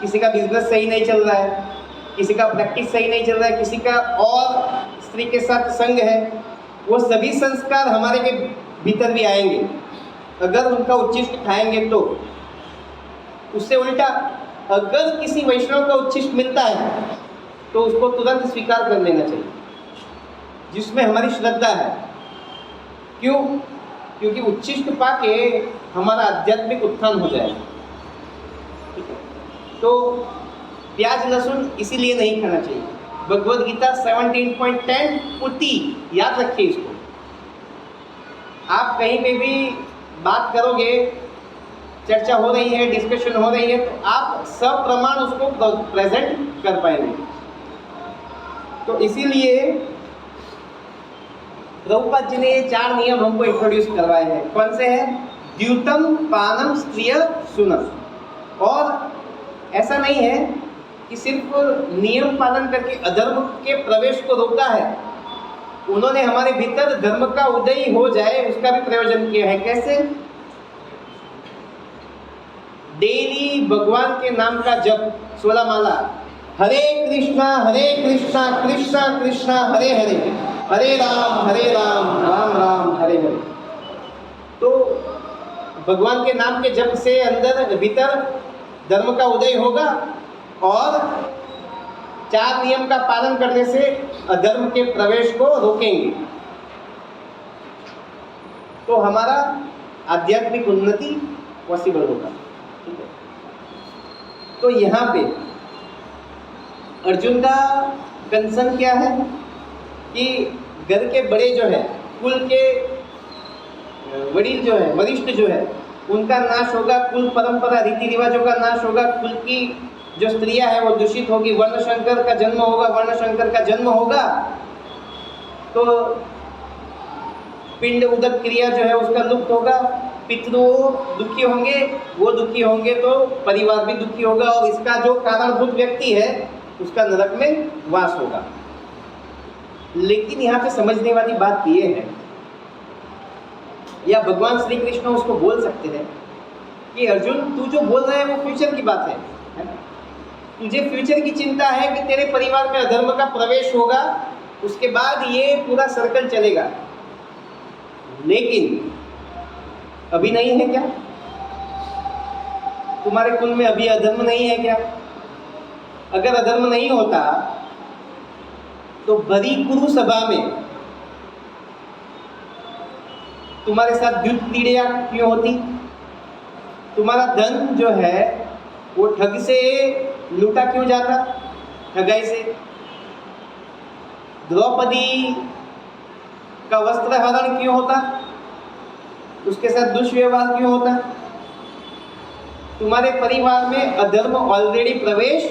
किसी का बिजनेस सही नहीं चल रहा है, किसी का प्रैक्टिस सही नहीं चल रहा है, किसी का और स्त्री के साथ संग है, वो सभी संस्कार हमारे के भीतर भी आएंगे अगर उनका उच्चिष्ट खाएंगे तो। उससे उल्टा अगर किसी वैष्णव का उच्चिष्ट मिलता है तो उसको तुरंत स्वीकार कर लेना चाहिए, जिसमें हमारी श्रद्धा है। क्यों? क्योंकि उच्चिष्ट पाके हमारा आध्यात्मिक उत्थान हो जाएगा। ठीक है, तो प्याज लहसुन इसीलिए नहीं खाना चाहिए। भगवद गीता 17.10 पुति, याद रखिए इसको। आप कहीं पे भी बात करोगे, चर्चा हो रही है, डिस्कशन हो रही है, तो आप सब प्रमाण उसको प्रेजेंट कर पाएंगे। तो इसीलिए प्रभुपाद जी ने ये 4 नियम हमको इंट्रोड्यूस करवाए हैं। कौन से हैं? द्यूतम पानम स्त्रिय सुनम। और ऐसा नहीं है कि सिर्फ नियम पालन करके अधर्म के प्रवेश को रोका है, उन्होंने हमारे भीतर धर्म का उदय हो जाए उसका भी प्रयोजन किया है। कैसे? डेली भगवान के नाम का जप, 16 माला, हरे कृष्णा कृष्णा कृष्णा हरे हरे, हरे राम राम राम हरे हरे। तो भगवान के नाम के जप से अंदर भीतर धर्म का उदय होगा और 4 नियम का पालन करने से अधर्म के प्रवेश को रोकेंगे, तो हमारा आध्यात्मिक उन्नति पॉसिबल होगा। ठीक है, तो यहाँ पे अर्जुन का कंसर्न क्या है कि घर के बड़े जो है, कुल के वडील जो है, वरिष्ठ जो है, उनका नाश होगा, कुल परंपरा रीति रिवाजों का नाश होगा, कुल की जो स्त्रियां हैं वो दूषित होगी, वर्णशंकर का जन्म होगा, वर्णशंकर का जन्म होगा तो पिंड उदक क्रिया जो है उसका लुप्त होगा, पितृ दुखी होंगे, वो दुखी होंगे तो परिवार भी दुखी होगा और इसका जो कारणभूत व्यक्ति है उसका नरक में वास होगा। लेकिन यहाँ पे समझने वाली बात ये है, या भगवान श्री कृष्ण उसको बोल सकते हैं कि अर्जुन तू जो बोल रहा है वो फ्यूचर की बात है ना? तुझे फ्यूचर की चिंता है कि तेरे परिवार में अधर्म का प्रवेश होगा, उसके बाद ये पूरा सर्कल चलेगा, लेकिन अभी नहीं है क्या? तुम्हारे कुल में अभी अधर्म नहीं है क्या? अगर अधर्म नहीं होता तो बड़ी कुरु सभा में तुम्हारे साथ द्युत क्रीड़ा क्यों होती? तुम्हारा धन जो है वो ठग से लूटा क्यों जाता, ठगाई से? द्रौपदी का वस्त्र हरण क्यों होता? उसके साथ दुष्व्यवहार क्यों होता? तुम्हारे परिवार में अधर्म ऑलरेडी प्रवेश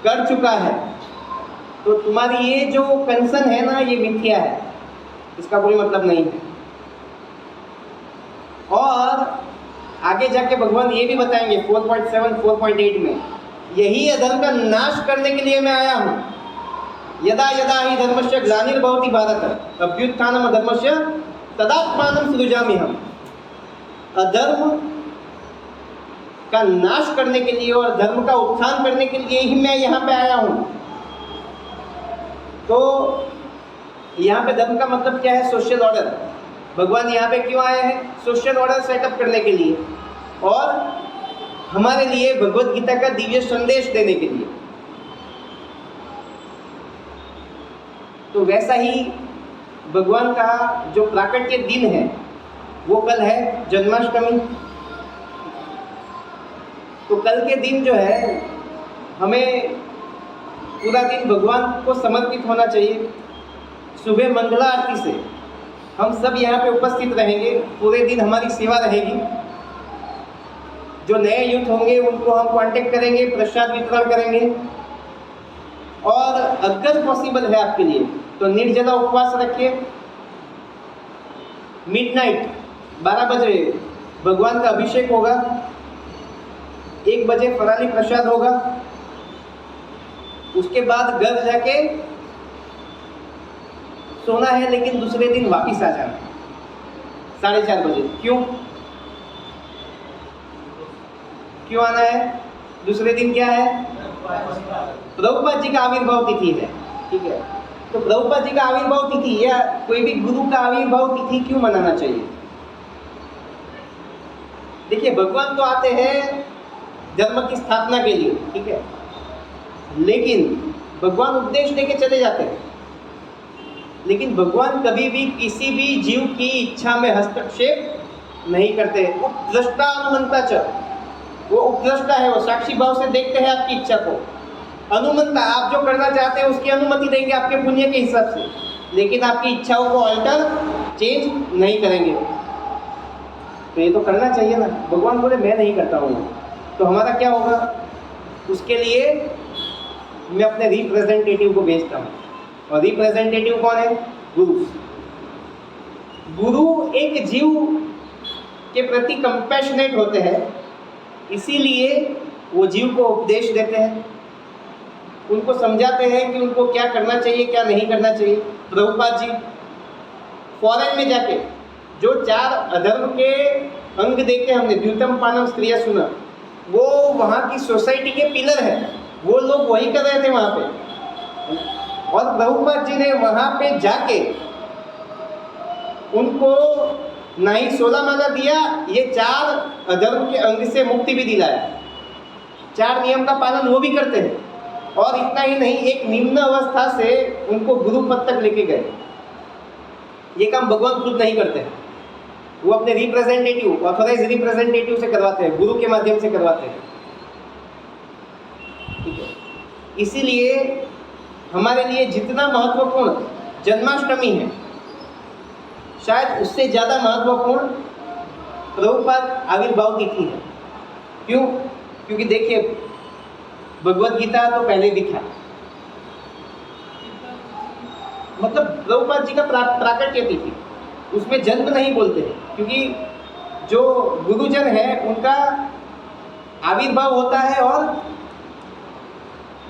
कर चुका है, तो तुम्हारी ये जो कंसर्न है ना, ये मिथ्या है, इसका कोई मतलब नहीं है। और आगे जाके भगवान ये भी बताएंगे 4.7 4.8 में, यही अधर्म का नाश करने के लिए मैं आया हूँ। यदा यदा ही धर्मस्य ग्लानिर्भवति भारत अभ्युत्थानम अधर्मस्य तदात्मानं सृजामि हम। अधर्म का नाश करने के लिए और धर्म का उत्थान करने के लिए ही मैं यहाँ पे आया हूँ। तो यहाँ पे धर्म का मतलब क्या है? Social order. भगवान यहाँ पे क्यों आए हैं? सोशल ऑर्डर सेटअप करने के लिए और हमारे लिए भगवत गीता का दिव्य संदेश देने के लिए। तो वैसा ही भगवान का जो प्राकट्य दिन है वो कल है जन्माष्टमी। तो कल के दिन जो है हमें पूरा दिन भगवान को समर्पित होना चाहिए। सुबह मंगला आरती से हम सब यहाँ पे उपस्थित रहेंगे, पूरे दिन हमारी सेवा रहेगी। जो नए यूथ होंगे उनको हम कांटेक्ट करेंगे, प्रसाद वितरण करेंगे। और अगर पॉसिबल है आपके लिए तो निर्जला उपवास रखिए। मिडनाइट 12 बजे भगवान का अभिषेक होगा, 1 बजे फराली प्रसाद होगा। उसके बाद घर जाके सोना है, लेकिन दूसरे दिन वापिस आ जाना 4:30 बजे। क्यों आना है? दूसरे दिन क्या है? प्रभुपाद जी का आविर्भाव तिथि है। ठीक है, तो प्रभुपाद जी का आविर्भाव तिथि या कोई भी गुरु का आविर्भाव तिथि क्यों मनाना चाहिए? देखिए, भगवान तो आते हैं धर्म की स्थापना के लिए, ठीक है, लेकिन भगवान उपदेश देके चले जाते हैं। लेकिन भगवान कभी भी किसी भी जीव की इच्छा में हस्तक्षेप नहीं करते। उपद्रष्टा अनुमंता च, वो उपद्रष्टा है, वो साक्षी भाव से देखते हैं आपकी इच्छा को। अनुमंता, आप जो करना चाहते हैं उसकी अनुमति देंगे आपके पुण्य के हिसाब से, लेकिन आपकी इच्छाओं को अल्टर चेंज नहीं करेंगे। तो ये तो करना चाहिए ना। भगवान बोले मैं नहीं करता हूँ, तो हमारा क्या होगा? उसके लिए मैं अपने रिप्रेजेंटेटिव को भेजता हूँ। और रिप्रेजेंटेटिव कौन है? गुरु। गुरु एक जीव के प्रति कंपैशनेट होते हैं, इसीलिए वो जीव को उपदेश देते हैं, उनको समझाते हैं कि उनको क्या करना चाहिए, क्या नहीं करना चाहिए। प्रभुपाद जी फॉरेन में जाके जो 4 अधर्म के अंग देखे हमने, द्यूतम पानम स्त्रिया सुना, वो वहाँ की सोसाइटी के पिलर है, वो लोग वही कर रहे थे वहाँ पे। और प्रभुपाद जी ने वहाँ पे जाके उनको ना ही 16 माला दिया, ये 4 अधर्म के अंग से मुक्ति भी दिलाया। 4 नियम का पालन वो भी करते हैं। और इतना ही नहीं, एक निम्न अवस्था से उनको गुरु पद तक लेके गए। ये काम भगवान खुद नहीं करते हैं, वो अपने रिप्रेजेंटेटिव, ऑथोराइज रिप्रेजेंटेटिव से करवाते हैं, गुरु के माध्यम से करवाते हैं। ठीक है, इसीलिए हमारे लिए जितना महत्वपूर्ण जन्माष्टमी है, शायद उससे ज़्यादा महत्वपूर्ण प्रभुपाद आविर्भाव तिथि है। क्यों? क्योंकि देखिए, भगवत गीता तो पहले भी था, मतलब प्रभुपाद जी का प्राकट्य तिथि, उसमें जन्म नहीं बोलते हैं, क्योंकि जो गुरुजन है उनका आविर्भाव होता है और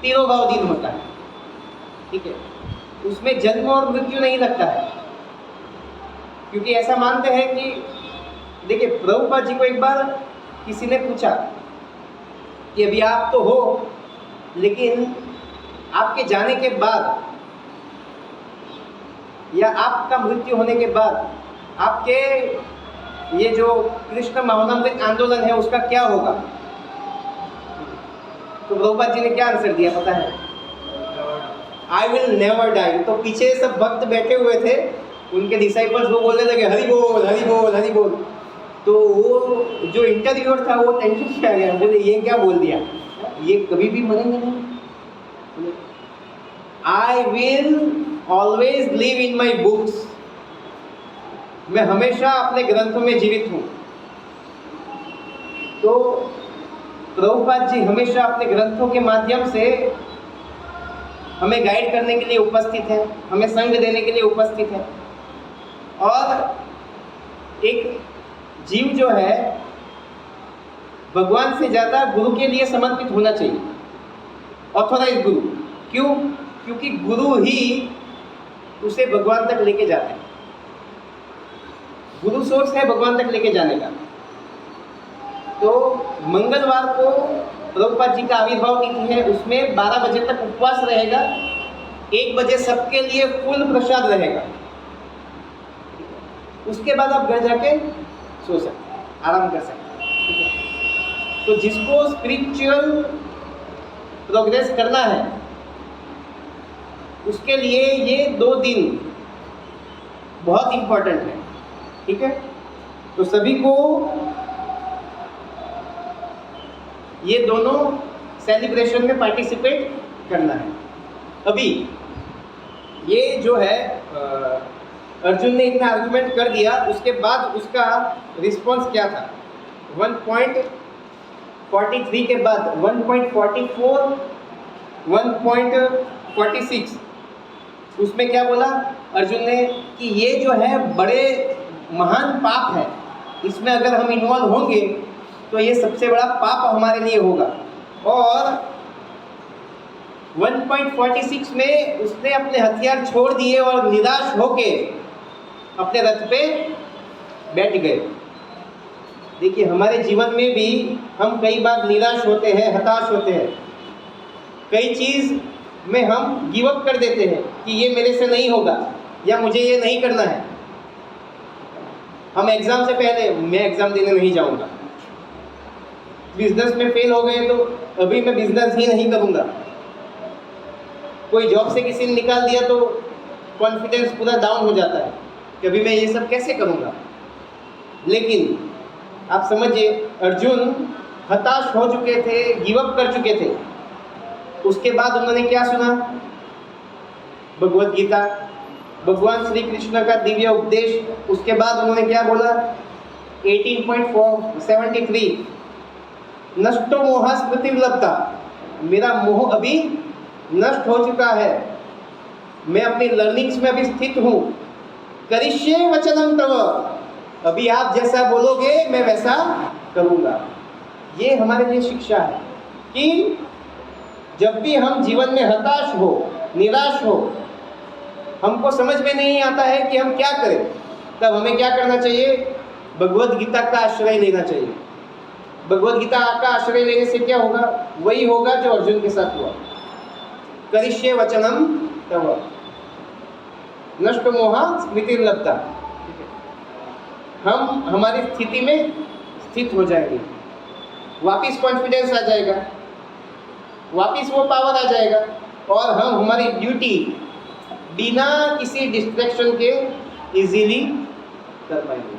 तिरोभाव दिन होता है। ठीक है, उसमें जन्म और मृत्यु नहीं लगता है, क्योंकि ऐसा मानते हैं कि देखिए, प्रभुपाद जी को एक बार किसी ने पूछा कि अभी आप तो हो, लेकिन आपके जाने के बाद या आपका मृत्यु होने के बाद आपके ये जो कृष्ण महानंद आंदोलन है उसका क्या होगा? तो प्रभुपाद जी ने क्या आंसर दिया पता है? I will never die. तो पीछे सब भक्त बैठे हुए थे, उनके डिसाइपल्स वो बोलने लगे हरि बोल हरि बोल हरि बोल। तो वो जो इंटरव्यूअर था वो टेंशन में आ गया, बोले ये क्या बोल दिया, ये कभी भी मरेंगे नहीं। I will always live in my books, मैं हमेशा अपने ग्रंथों में जीवित हूँ। तो प्रभुपाद जी हमेशा अपने ग्रंथों के माध्यम से हमें गाइड करने के लिए उपस्थित है, हमें संग देने के लिए उपस्थित है। और एक जीव जो है भगवान से ज़्यादा गुरु के लिए समर्पित होना चाहिए, ऑथोराइज गुरु। क्यों? क्योंकि गुरु ही उसे भगवान तक लेके जाते हैं। गुरु सोर्स है भगवान तक लेके जाने का। तो मंगलवार को प्रभुपाद जी का आविर्भाव तिथि है, उसमें 12 बजे तक उपवास रहेगा, 1 बजे सबके लिए फुल प्रसाद रहेगा। उसके बाद आप घर जाके सो सकते हैं, आराम कर सकते हैं, ठीक है। तो जिसको स्पिरिचुअल प्रोग्रेस करना है उसके लिए ये 2 दिन बहुत इम्पोर्टेंट है, ठीक है। तो सभी को ये दोनों सेलिब्रेशन में पार्टिसिपेट करना है। अभी ये जो है अर्जुन ने इतना आर्गुमेंट कर दिया, उसके बाद उसका रिस्पॉन्स क्या था? 1.43 के बाद 1.44, 1.46 उसमें क्या बोला अर्जुन ने कि ये जो है बड़े महान पाप है, इसमें अगर हम इन्वॉल्व होंगे तो ये सबसे बड़ा पाप हमारे लिए होगा। और 1.46 में उसने अपने हथियार छोड़ दिए और निराश होके अपने रथ पे बैठ गए। देखिए हमारे जीवन में भी हम कई बार निराश होते हैं, हताश होते हैं, कई चीज़ में हम गिव अप कर देते हैं कि ये मेरे से नहीं होगा या मुझे ये नहीं करना है। हम एग्ज़ाम से पहले मैं एग्ज़ाम देने नहीं जाऊंगा, बिजनेस में फेल हो गए तो अभी मैं बिजनेस ही नहीं करूंगा, कोई जॉब से किसी ने निकाल दिया तो कॉन्फिडेंस पूरा डाउन हो जाता है कि अभी मैं ये सब कैसे करूंगा। लेकिन आप समझिए अर्जुन हताश हो चुके थे, गिव अप कर चुके थे। उसके बाद उन्होंने क्या सुना? भगवत गीता, भगवान श्री कृष्ण का दिव्य उपदेश। उसके बाद उन्होंने क्या बोला? 18.73 नष्टो मोह स्मृति लब्धा, मेरा मोह अभी नष्ट हो चुका है, मैं अपनी लर्निंग्स में अभी स्थित हूँ। करिष्ये वचनम तव, अभी आप जैसा बोलोगे मैं वैसा करूँगा। ये हमारे लिए शिक्षा है कि जब भी हम जीवन में हताश हो, निराश हो, हमको समझ में नहीं आता है कि हम क्या करें, तब हमें क्या करना चाहिए? भगवत गीता का आश्रय लेना चाहिए। भगवत गीता का आश्रय लेने से क्या होगा? वही होगा जो अर्जुन के साथ हुआ। करिष्ये वचनम तव नष्ट मोह स्मृति लब्धा, हम हमारी स्थिति में स्थित हो जाएंगे, वापिस कॉन्फिडेंस आ जाएगा, वापिस वो पावर आ जाएगा और हम हमारी ड्यूटी बिना किसी डिस्ट्रैक्शन के इजीली कर पाएंगे।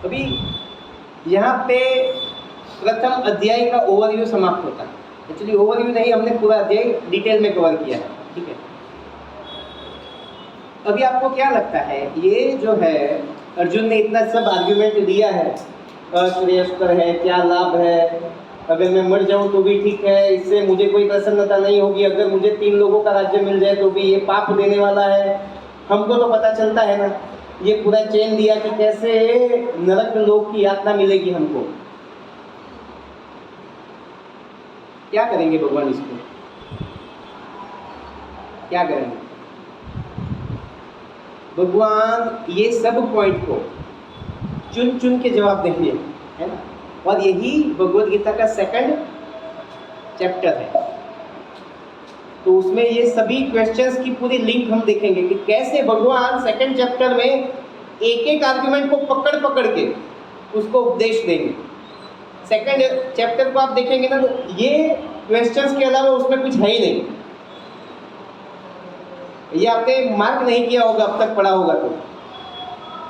अभी यहाँ पे प्रथम अध्याय का ओवरव्यू समाप्त होता है। एक्चुअली ओवरव्यू नहीं, हमने पूरा अध्याय डिटेल में कवर किया है, ठीक है। अभी आपको क्या लगता है, ये जो है अर्जुन ने इतना सब आर्ग्यूमेंट दिया है, अश्रेयस्कर है, क्या लाभ है, अगर मैं मर जाऊं तो भी ठीक है, इससे मुझे कोई प्रसन्नता नहीं होगी, अगर मुझे 3 लोगों का राज्य मिल जाए तो भी ये पाप देने वाला है। हमको तो पता चलता है ना, ये पूरा चेन दिया कि कैसे नरक लोक की यातना मिलेगी हमको। क्या करेंगे भगवान इसको? क्या करेंगे भगवान? ये सब पॉइंट को चुन चुन के जवाब देंगे, है ना। और यही भगवत गीता का 2nd चैप्टर है। तो उसमें ये सभी क्वेश्चंस की पूरी लिंक हम देखेंगे कि कैसे भगवान 2nd चैप्टर में एक एक आर्गुमेंट को पकड़ पकड़ के उसको उपदेश देंगे। 2nd चैप्टर को आप देखेंगे ना, तो ये क्वेश्चंस के अलावा उसमें कुछ है ही नहीं। ये आपने मार्क नहीं किया होगा अब तक पढ़ा होगा तो,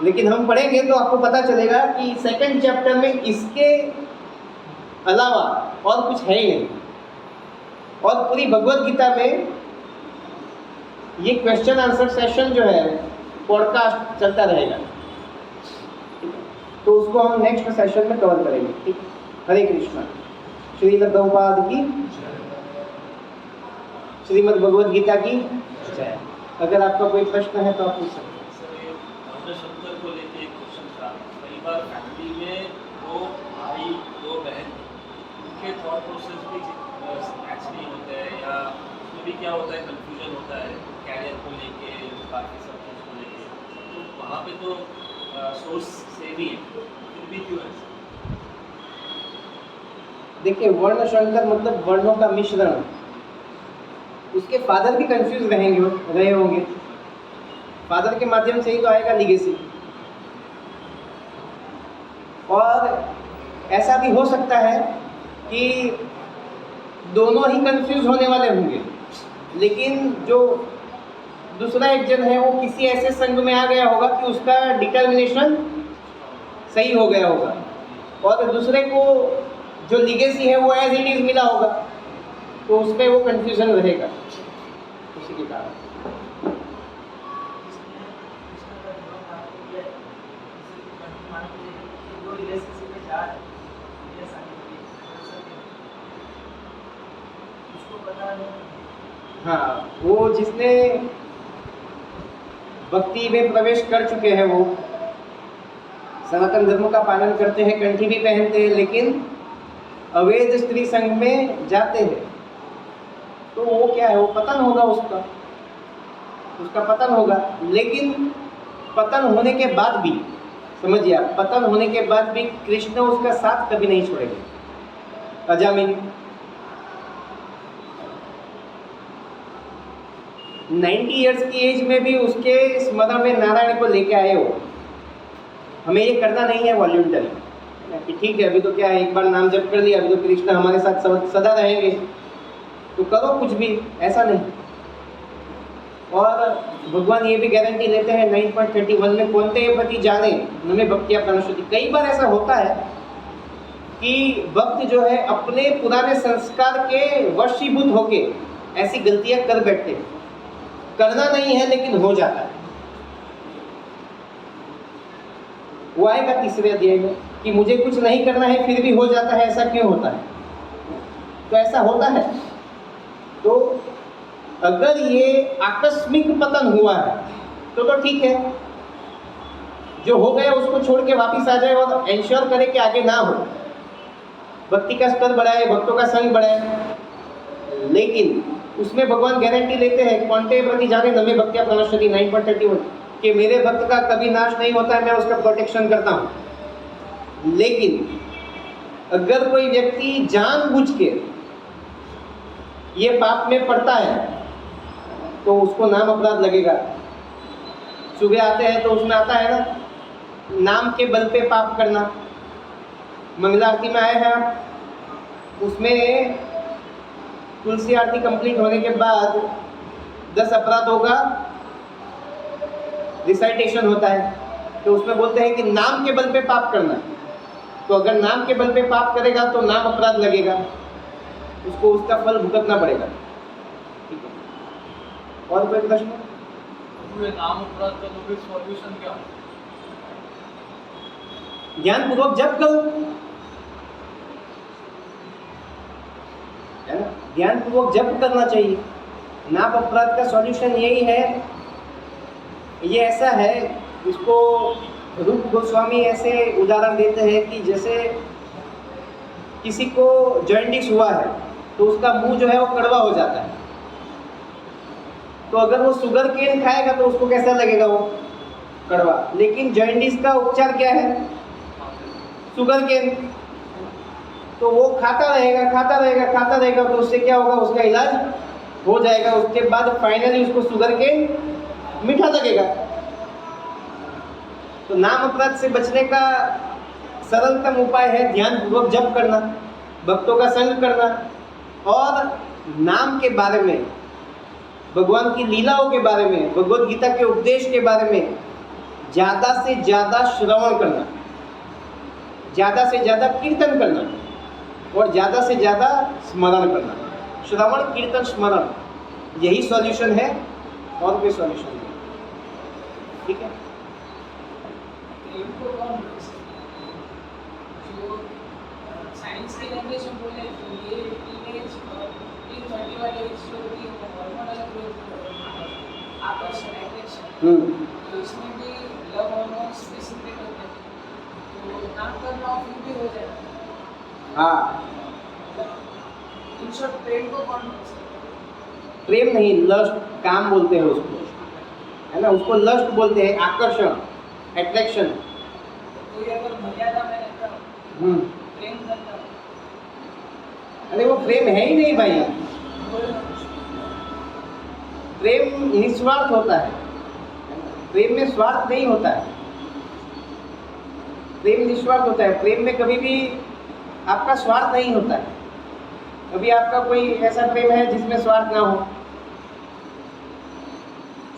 लेकिन हम पढ़ेंगे तो आपको पता चलेगा कि 2nd चैप्टर में इसके अलावा और कुछ है ही नहीं। और पूरी भगवत गीता में ये क्वेश्चन आंसर सेशन जो है पॉडकास्ट चलता रहेगा, तो उसको हम नेक्स्ट सेशन में कवर करेंगे, ठीक। हरे कृष्णा। श्रील प्रभुपाद की श्रीमद् भगवद गीता की जय। अगर आपका कोई प्रश्न है तो आप पूछ सकते हैं। सर ये वर्णशंकर को लेके एक क्वेश्चन था। कई बार फैमिली में दो भाई दो बहन उनके थॉट प्रोसेस भी मैच नहीं होते हैं, या उसमें भी क्या होता है कंफ्यूजन होता है कैरियर को लेके, बाकी सब चीज़ को लेके, तो वहाँ पे तो सोर्स सेम ही है, फिर भी क्यों है? देखिए, वर्ण शंकर मतलब वर्णों का मिश्रण। उसके फादर भी कंफ्यूज रहे होंगे। फादर के माध्यम से ही तो आएगा लीगेसी। और ऐसा भी हो सकता है कि दोनों ही कंफ्यूज होने वाले होंगे, लेकिन जो दूसरा एक जन है वो किसी ऐसे संघ में आ गया होगा कि उसका डिटर्मिनेशन सही हो गया होगा, और दूसरे को जो लीगेसी है वो एज इट इज मिला होगा, तो उसमें वो कंफ्यूजन रहेगा उसी के कारण। हाँ, वो जिसने भक्ति में प्रवेश कर चुके हैं, वो सनातन धर्म का पालन करते हैं, कंठी भी पहनते हैं, लेकिन अवैध स्त्री संघ में जाते हैं, तो वो क्या है, वो पतन होगा, उसका पतन होगा। लेकिन पतन होने के बाद भी, समझिए आप, पतन होने के बाद भी कृष्ण उसका साथ कभी नहीं छोड़ेंगे। अजामिल 90 इयर्स की एज में भी उसके स्मरण में नारायण को लेके आए हो। हमें ये करना नहीं है वॉल्यूंटरी कि ठीक है अभी तो क्या है, एक बार नाम जप कर लिया, अभी तो कृष्ण हमारे साथ सदा रहेंगे, तो करो कुछ भी, ऐसा नहीं। और भगवान ये भी गारंटी लेते हैं 9.31 में, कौनते पति जाने नमे भक्तिया प्रणश्यति। कई बार ऐसा होता है कि भक्त जो है अपने पुराने संस्कार के वशीभूत होके ऐसी गलतियां कर बैठते हैं। करना नहीं है लेकिन हो जाता है। वो आएगा तीसरे अध्याय में कि मुझे कुछ नहीं करना है फिर भी हो जाता है, ऐसा क्यों होता है? तो ऐसा होता है। तो अगर ये आकस्मिक पतन हुआ है तो ठीक है, जो हो गया उसको छोड़ के वापिस आ जाए और इंश्योर करे कि आगे ना हो, भक्ति का स्तर बढ़ाए, भक्तों का संग बढ़ाए। लेकिन उसमें भगवान गारंटी लेते हैं, कौनते प्रति जाने नमे भक्तिया प्रणश्यति 9.31, कि मेरे भक्त का कभी नाश नहीं होता है, मैं उसका प्रोटेक्शन करता हूँ। लेकिन अगर कोई व्यक्ति जानबूझ के ये पाप में पड़ता है तो उसको नाम अपराध लगेगा। सुबह आते हैं तो उसमें आता है ना, नाम के बल पे पाप करना। मंगला आरती में आए हैं आप, उसमें तुलसी आरती कंप्लीट होने के बाद 10 अपराधों का रिसाइटेशन होता है, तो उसमें बोलते हैं कि नाम के बल पे पाप करना। तो अगर नाम के बल पे पाप करेगा तो नाम अपराध लगेगा, उसको उसका फल भुगतना पड़ेगा। ठीक है, और कोई प्रश्न? नाम अपराध का तो फिर सॉल्यूशन क्या? ज्ञान पूर्वक जप करो, है ना, ध्यान पूर्वक जप करना चाहिए। नाम अपराध का सॉल्यूशन यही है, ये ऐसा है, इसको रूप गोस्वामी ऐसे उदाहरण देते हैं कि जैसे किसी को जॉइंटिस हुआ है तो उसका मुंह जो है वो कड़वा हो जाता है, तो अगर वो शुगर केन खाएगा तो उसको कैसा लगेगा, वो कड़वा। लेकिन जॉइंटिस का उपचार क्या है, शुगर केन, तो वो खाता रहेगा, तो उससे क्या होगा, उसका इलाज हो जाएगा। उसके बाद फाइनली उसको शुगर केन मीठा लगेगा। तो नाम अपराध से बचने का सरलतम उपाय है ध्यान पूर्वक जप करना, भक्तों का संग करना, और नाम के बारे में, भगवान की लीलाओं के बारे में, भगवद गीता के उपदेश के बारे में ज़्यादा से ज़्यादा श्रवण करना, ज़्यादा से ज़्यादा कीर्तन करना, और ज़्यादा से ज़्यादा स्मरण करना। श्रवण, कीर्तन, स्मरण, यही सॉल्यूशन है, और कोई सॉल्यूशन नहीं। ठीक है, साइंस की लैंग्वेज में बोले तो ये टीनेज 30 वाले जो तो इसमें भी लव हार्मोन्स भी सिक्रेट होते हैं, तो काम करना और फिर भी हो जाएगा। हाँ, इन शॉर्ट प्रेम को कौन बोल सकता प्रेम नहीं, लस्ट काम बोलते हैं उसको, है ना, उसको लस्ट बोलते हैं, आकर्षण, अट्रैक्शन। है? कोई अगर मर्यादा में रहता हो, प्रेम करता हो, अरे वो प्रेम है ही नहीं भाई। प्रेम निस्वार्थ होता है, प्रेम में स्वार्थ नहीं होता है, प्रेम निस्वार्थ होता है। प्रेम में कभी भी आपका स्वार्थ नहीं होता है। कभी आपका कोई ऐसा प्रेम है जिसमें स्वार्थ ना हो?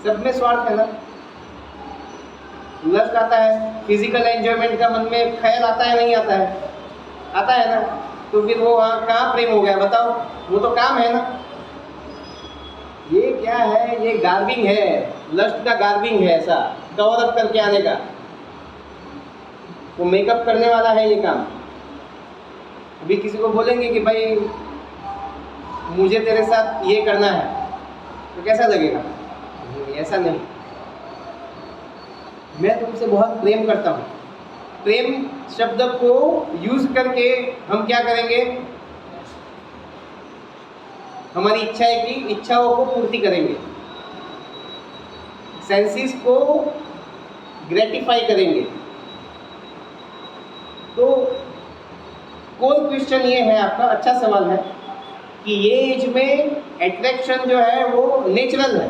सब में स्वार्थ है ना। लस्ट आता है, फिजिकल एंजॉयमेंट का मन में ख्याल आता है, नहीं आता है? आता है ना। तो फिर वो वहाँ कहाँ प्रेम हो गया बताओ? वो तो काम है ना। ये क्या है? ये गार्बिंग है, लस्ट का गार्बिंग है, ऐसा कवर अप करके आने का। वो मेकअप करने वाला है ये काम। अभी किसी को बोलेंगे कि भाई मुझे तेरे साथ ये करना है, तो कैसा लगेगा? ऐसा नहीं, मैं तुमसे बहुत प्रेम करता हूँ। प्रेम शब्द को यूज करके हम क्या करेंगे? हमारी इच्छाओं को पूर्ति करेंगे, सेंसेस को ग्रेटिफाई करेंगे। तो कोई क्वेश्चन ये है आपका, अच्छा सवाल है कि ये एज में अट्रैक्शन जो है वो नेचुरल है,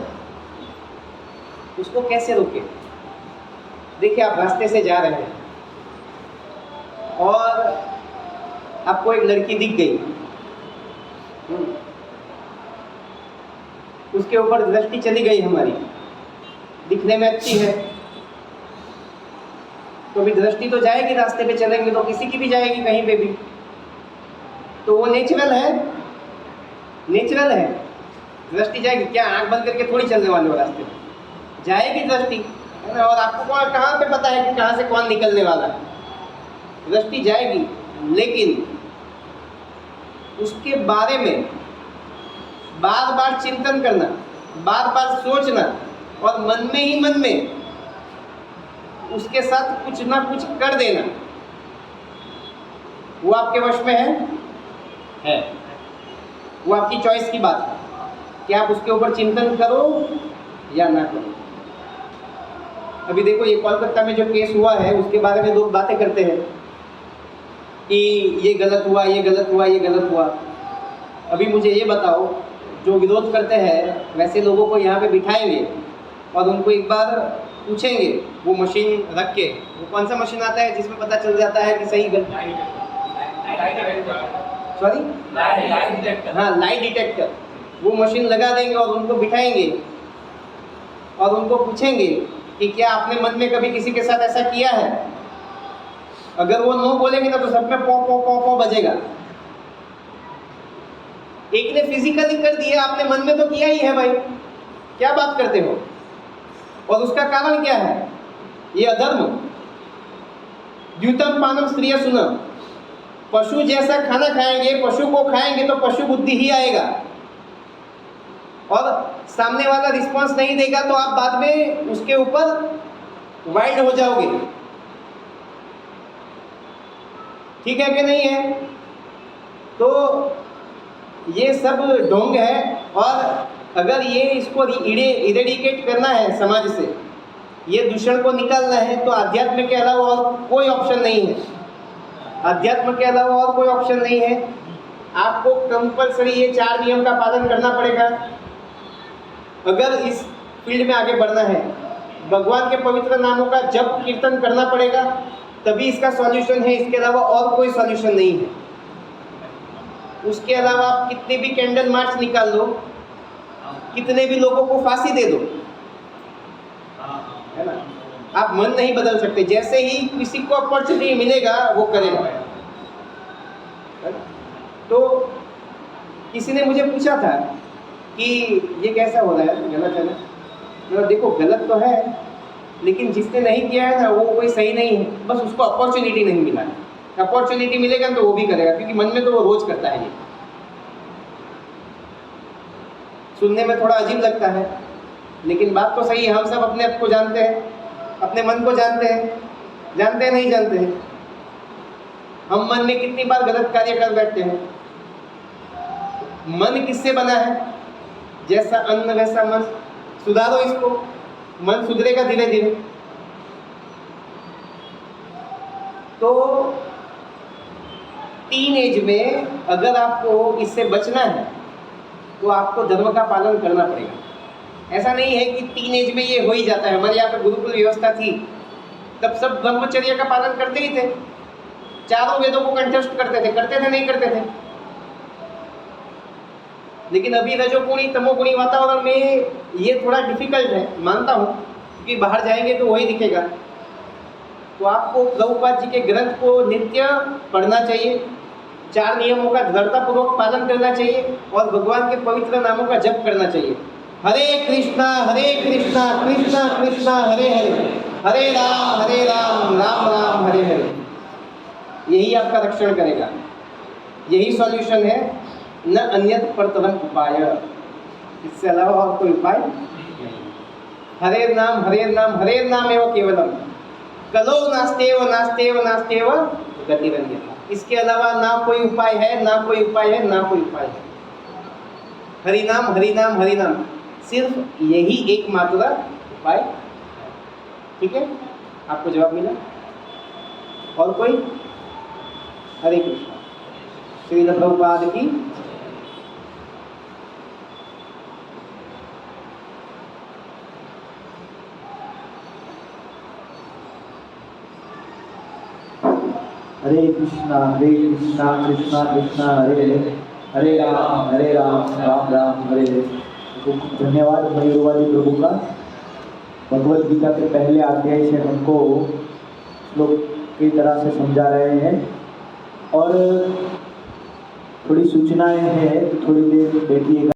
उसको कैसे रोके? देखिए, आप रास्ते से जा रहे हैं और आपको एक लड़की दिख गई, उसके ऊपर दृष्टि चली गई हमारी, दिखने में अच्छी है, तो अभी दृष्टि तो जाएगी, रास्ते पे चलेंगे तो किसी की भी जाएगी कहीं पे भी, तो वो नेचुरल है, नेचुरल है। दृष्टि जाएगी, क्या आंख बंद करके थोड़ी चलने वाले हो, रास्ते पे जाएगी दृष्टि, है ना। और आपको कहाँ पे पता है कि कहाँ से कौन निकलने वाला है? दृष्टि जाएगी, लेकिन उसके बारे में बार बार चिंतन करना, बार बार सोचना और मन में ही मन में उसके साथ कुछ ना कुछ कर देना, वो आपके वश में है। वो आपकी चॉइस की बात है कि आप उसके ऊपर चिंतन करो या ना करो। अभी देखो, ये कोलकाता में जो केस हुआ है उसके बारे में लोग बातें करते हैं कि ये गलत हुआ, ये गलत हुआ, ये गलत हुआ। अभी मुझे ये बताओ, जो विरोध करते हैं वैसे लोगों को यहाँ पे बिठाएंगे और उनको एक बार पूछेंगे, वो मशीन रख के, वो कौन सा मशीन आता है जिसमें पता चल जाता है कि सही गलत? सॉरी, हाँ, लाइट डिटेक्टर। वो मशीन लगा देंगे और उनको बिठाएंगे और उनको पूछेंगे कि क्या आपने मन में कभी किसी के साथ ऐसा किया है? अगर वो नो बोलेंगे ना तो सब में पौ पौ पौ पौ बजेगा। एक ने फिजिकली कर दिया, आपने मन में तो किया ही है भाई, क्या बात करते हो? और उसका कारण क्या है? ये अधर्म। द्यूतम पानम स्त्रिय सुनम, पशु जैसा खाना खाएंगे, पशु को खाएंगे तो पशु बुद्धि ही आएगा, और सामने वाला रिस्पांस नहीं देगा तो आप बाद में उसके ऊपर वाइल्ड हो जाओगे। ठीक है कि नहीं है? तो ये सब ढोंग है, और अगर ये इसको इरेडिकेट करना है समाज से, ये दूषण को निकालना है, तो अध्यात्म के अलावा और कोई ऑप्शन नहीं है। अध्यात्म के अलावा और कोई ऑप्शन नहीं है। आपको कंपलसरी ये 4 नियम का पालन करना पड़ेगा अगर इस फील्ड में आगे बढ़ना है। भगवान के पवित्र नामों का जप कीर्तन करना पड़ेगा, तभी इसका सॉल्यूशन है। इसके अलावा और कोई सॉल्यूशन नहीं है। उसके अलावा आप कितने भी कैंडल मार्च निकाल लो, कितने भी लोगों को फांसी दे दो, है ना, आप मन नहीं बदल सकते। जैसे ही किसी को अपॉर्चुनिटी मिलेगा वो करेगा। तो किसी ने मुझे पूछा था कि ये कैसा हो रहा है, गलत है ना? तो देखो, गलत तो है, लेकिन जिसने नहीं किया है ना वो कोई सही नहीं है, बस उसको अपॉर्चुनिटी नहीं मिला है। अपॉर्चुनिटी मिलेगा तो वो भी करेगा, क्योंकि मन में तो वो रोज करता है। ये सुनने में थोड़ा अजीब लगता है, लेकिन बात तो सही है, हम सब अपने आप को जानते हैं, अपने मन को जानते हैं, जानते हैं नहीं जानते हैं? हम मन में कितनी बार गलत कार्य कर बैठते हैं। मन किससे बना है? जैसा अन्न वैसा मन। सुधारो इसको, मन सुधरेगा धीरे धीरे। तो टीन एज में अगर आपको इससे बचना है तो आपको धर्म का पालन करना पड़ेगा। ऐसा नहीं है कि टीन एज में ये हो ही जाता है। हमारे यहाँ पे गुरुकुल व्यवस्था थी, तब सब ब्रह्मचर्य का पालन करते ही थे, चारों वेदों को कंठस्थ करते थे नहीं करते थे। लेकिन अभी रजोगुणी तमोगुणी वातावरण में ये थोड़ा डिफिकल्ट है, मानता हूँ, क्योंकि बाहर जाएंगे तो वही दिखेगा। तो आपको प्रभुपाद जी के ग्रंथ को नित्य पढ़ना चाहिए, 4 नियमों का दृढ़तापूर्वक पालन करना चाहिए और भगवान के पवित्र नामों का जप करना चाहिए। हरे कृष्णा कृष्णा कृष्णा हरे हरे, हरे राम राम राम हरे हरे। यही आपका रक्षण करेगा, यही सॉल्यूशन है, न अन्यत परतरम उपाय। इससे अलावा और कोई उपाय नहीं। हरे नाम एवं केवलम, कलो नास्तेव गतिरन्यथा। इसके अलावा ना कोई उपाय है, ना कोई उपाय है, ना कोई उपाय है। हरि नाम, सिर्फ यही एकमात्र उपाय। ठीक है, आपको जवाब मिला? और कोई? हरे कृष्णा। श्रील प्रभुपाद की। हरे कृष्णा कृष्णा कृष्णा हरे हरे, हरे राम राम राम हरे हरे। तो धन्यवाद मयूरवादी प्रभु का। भगवद गीता के पहले अध्याय से हमको श्लोक की तरह से समझा रहे हैं और थोड़ी सूचनाएं हैं, तो थोड़ी देर बैठिएगा।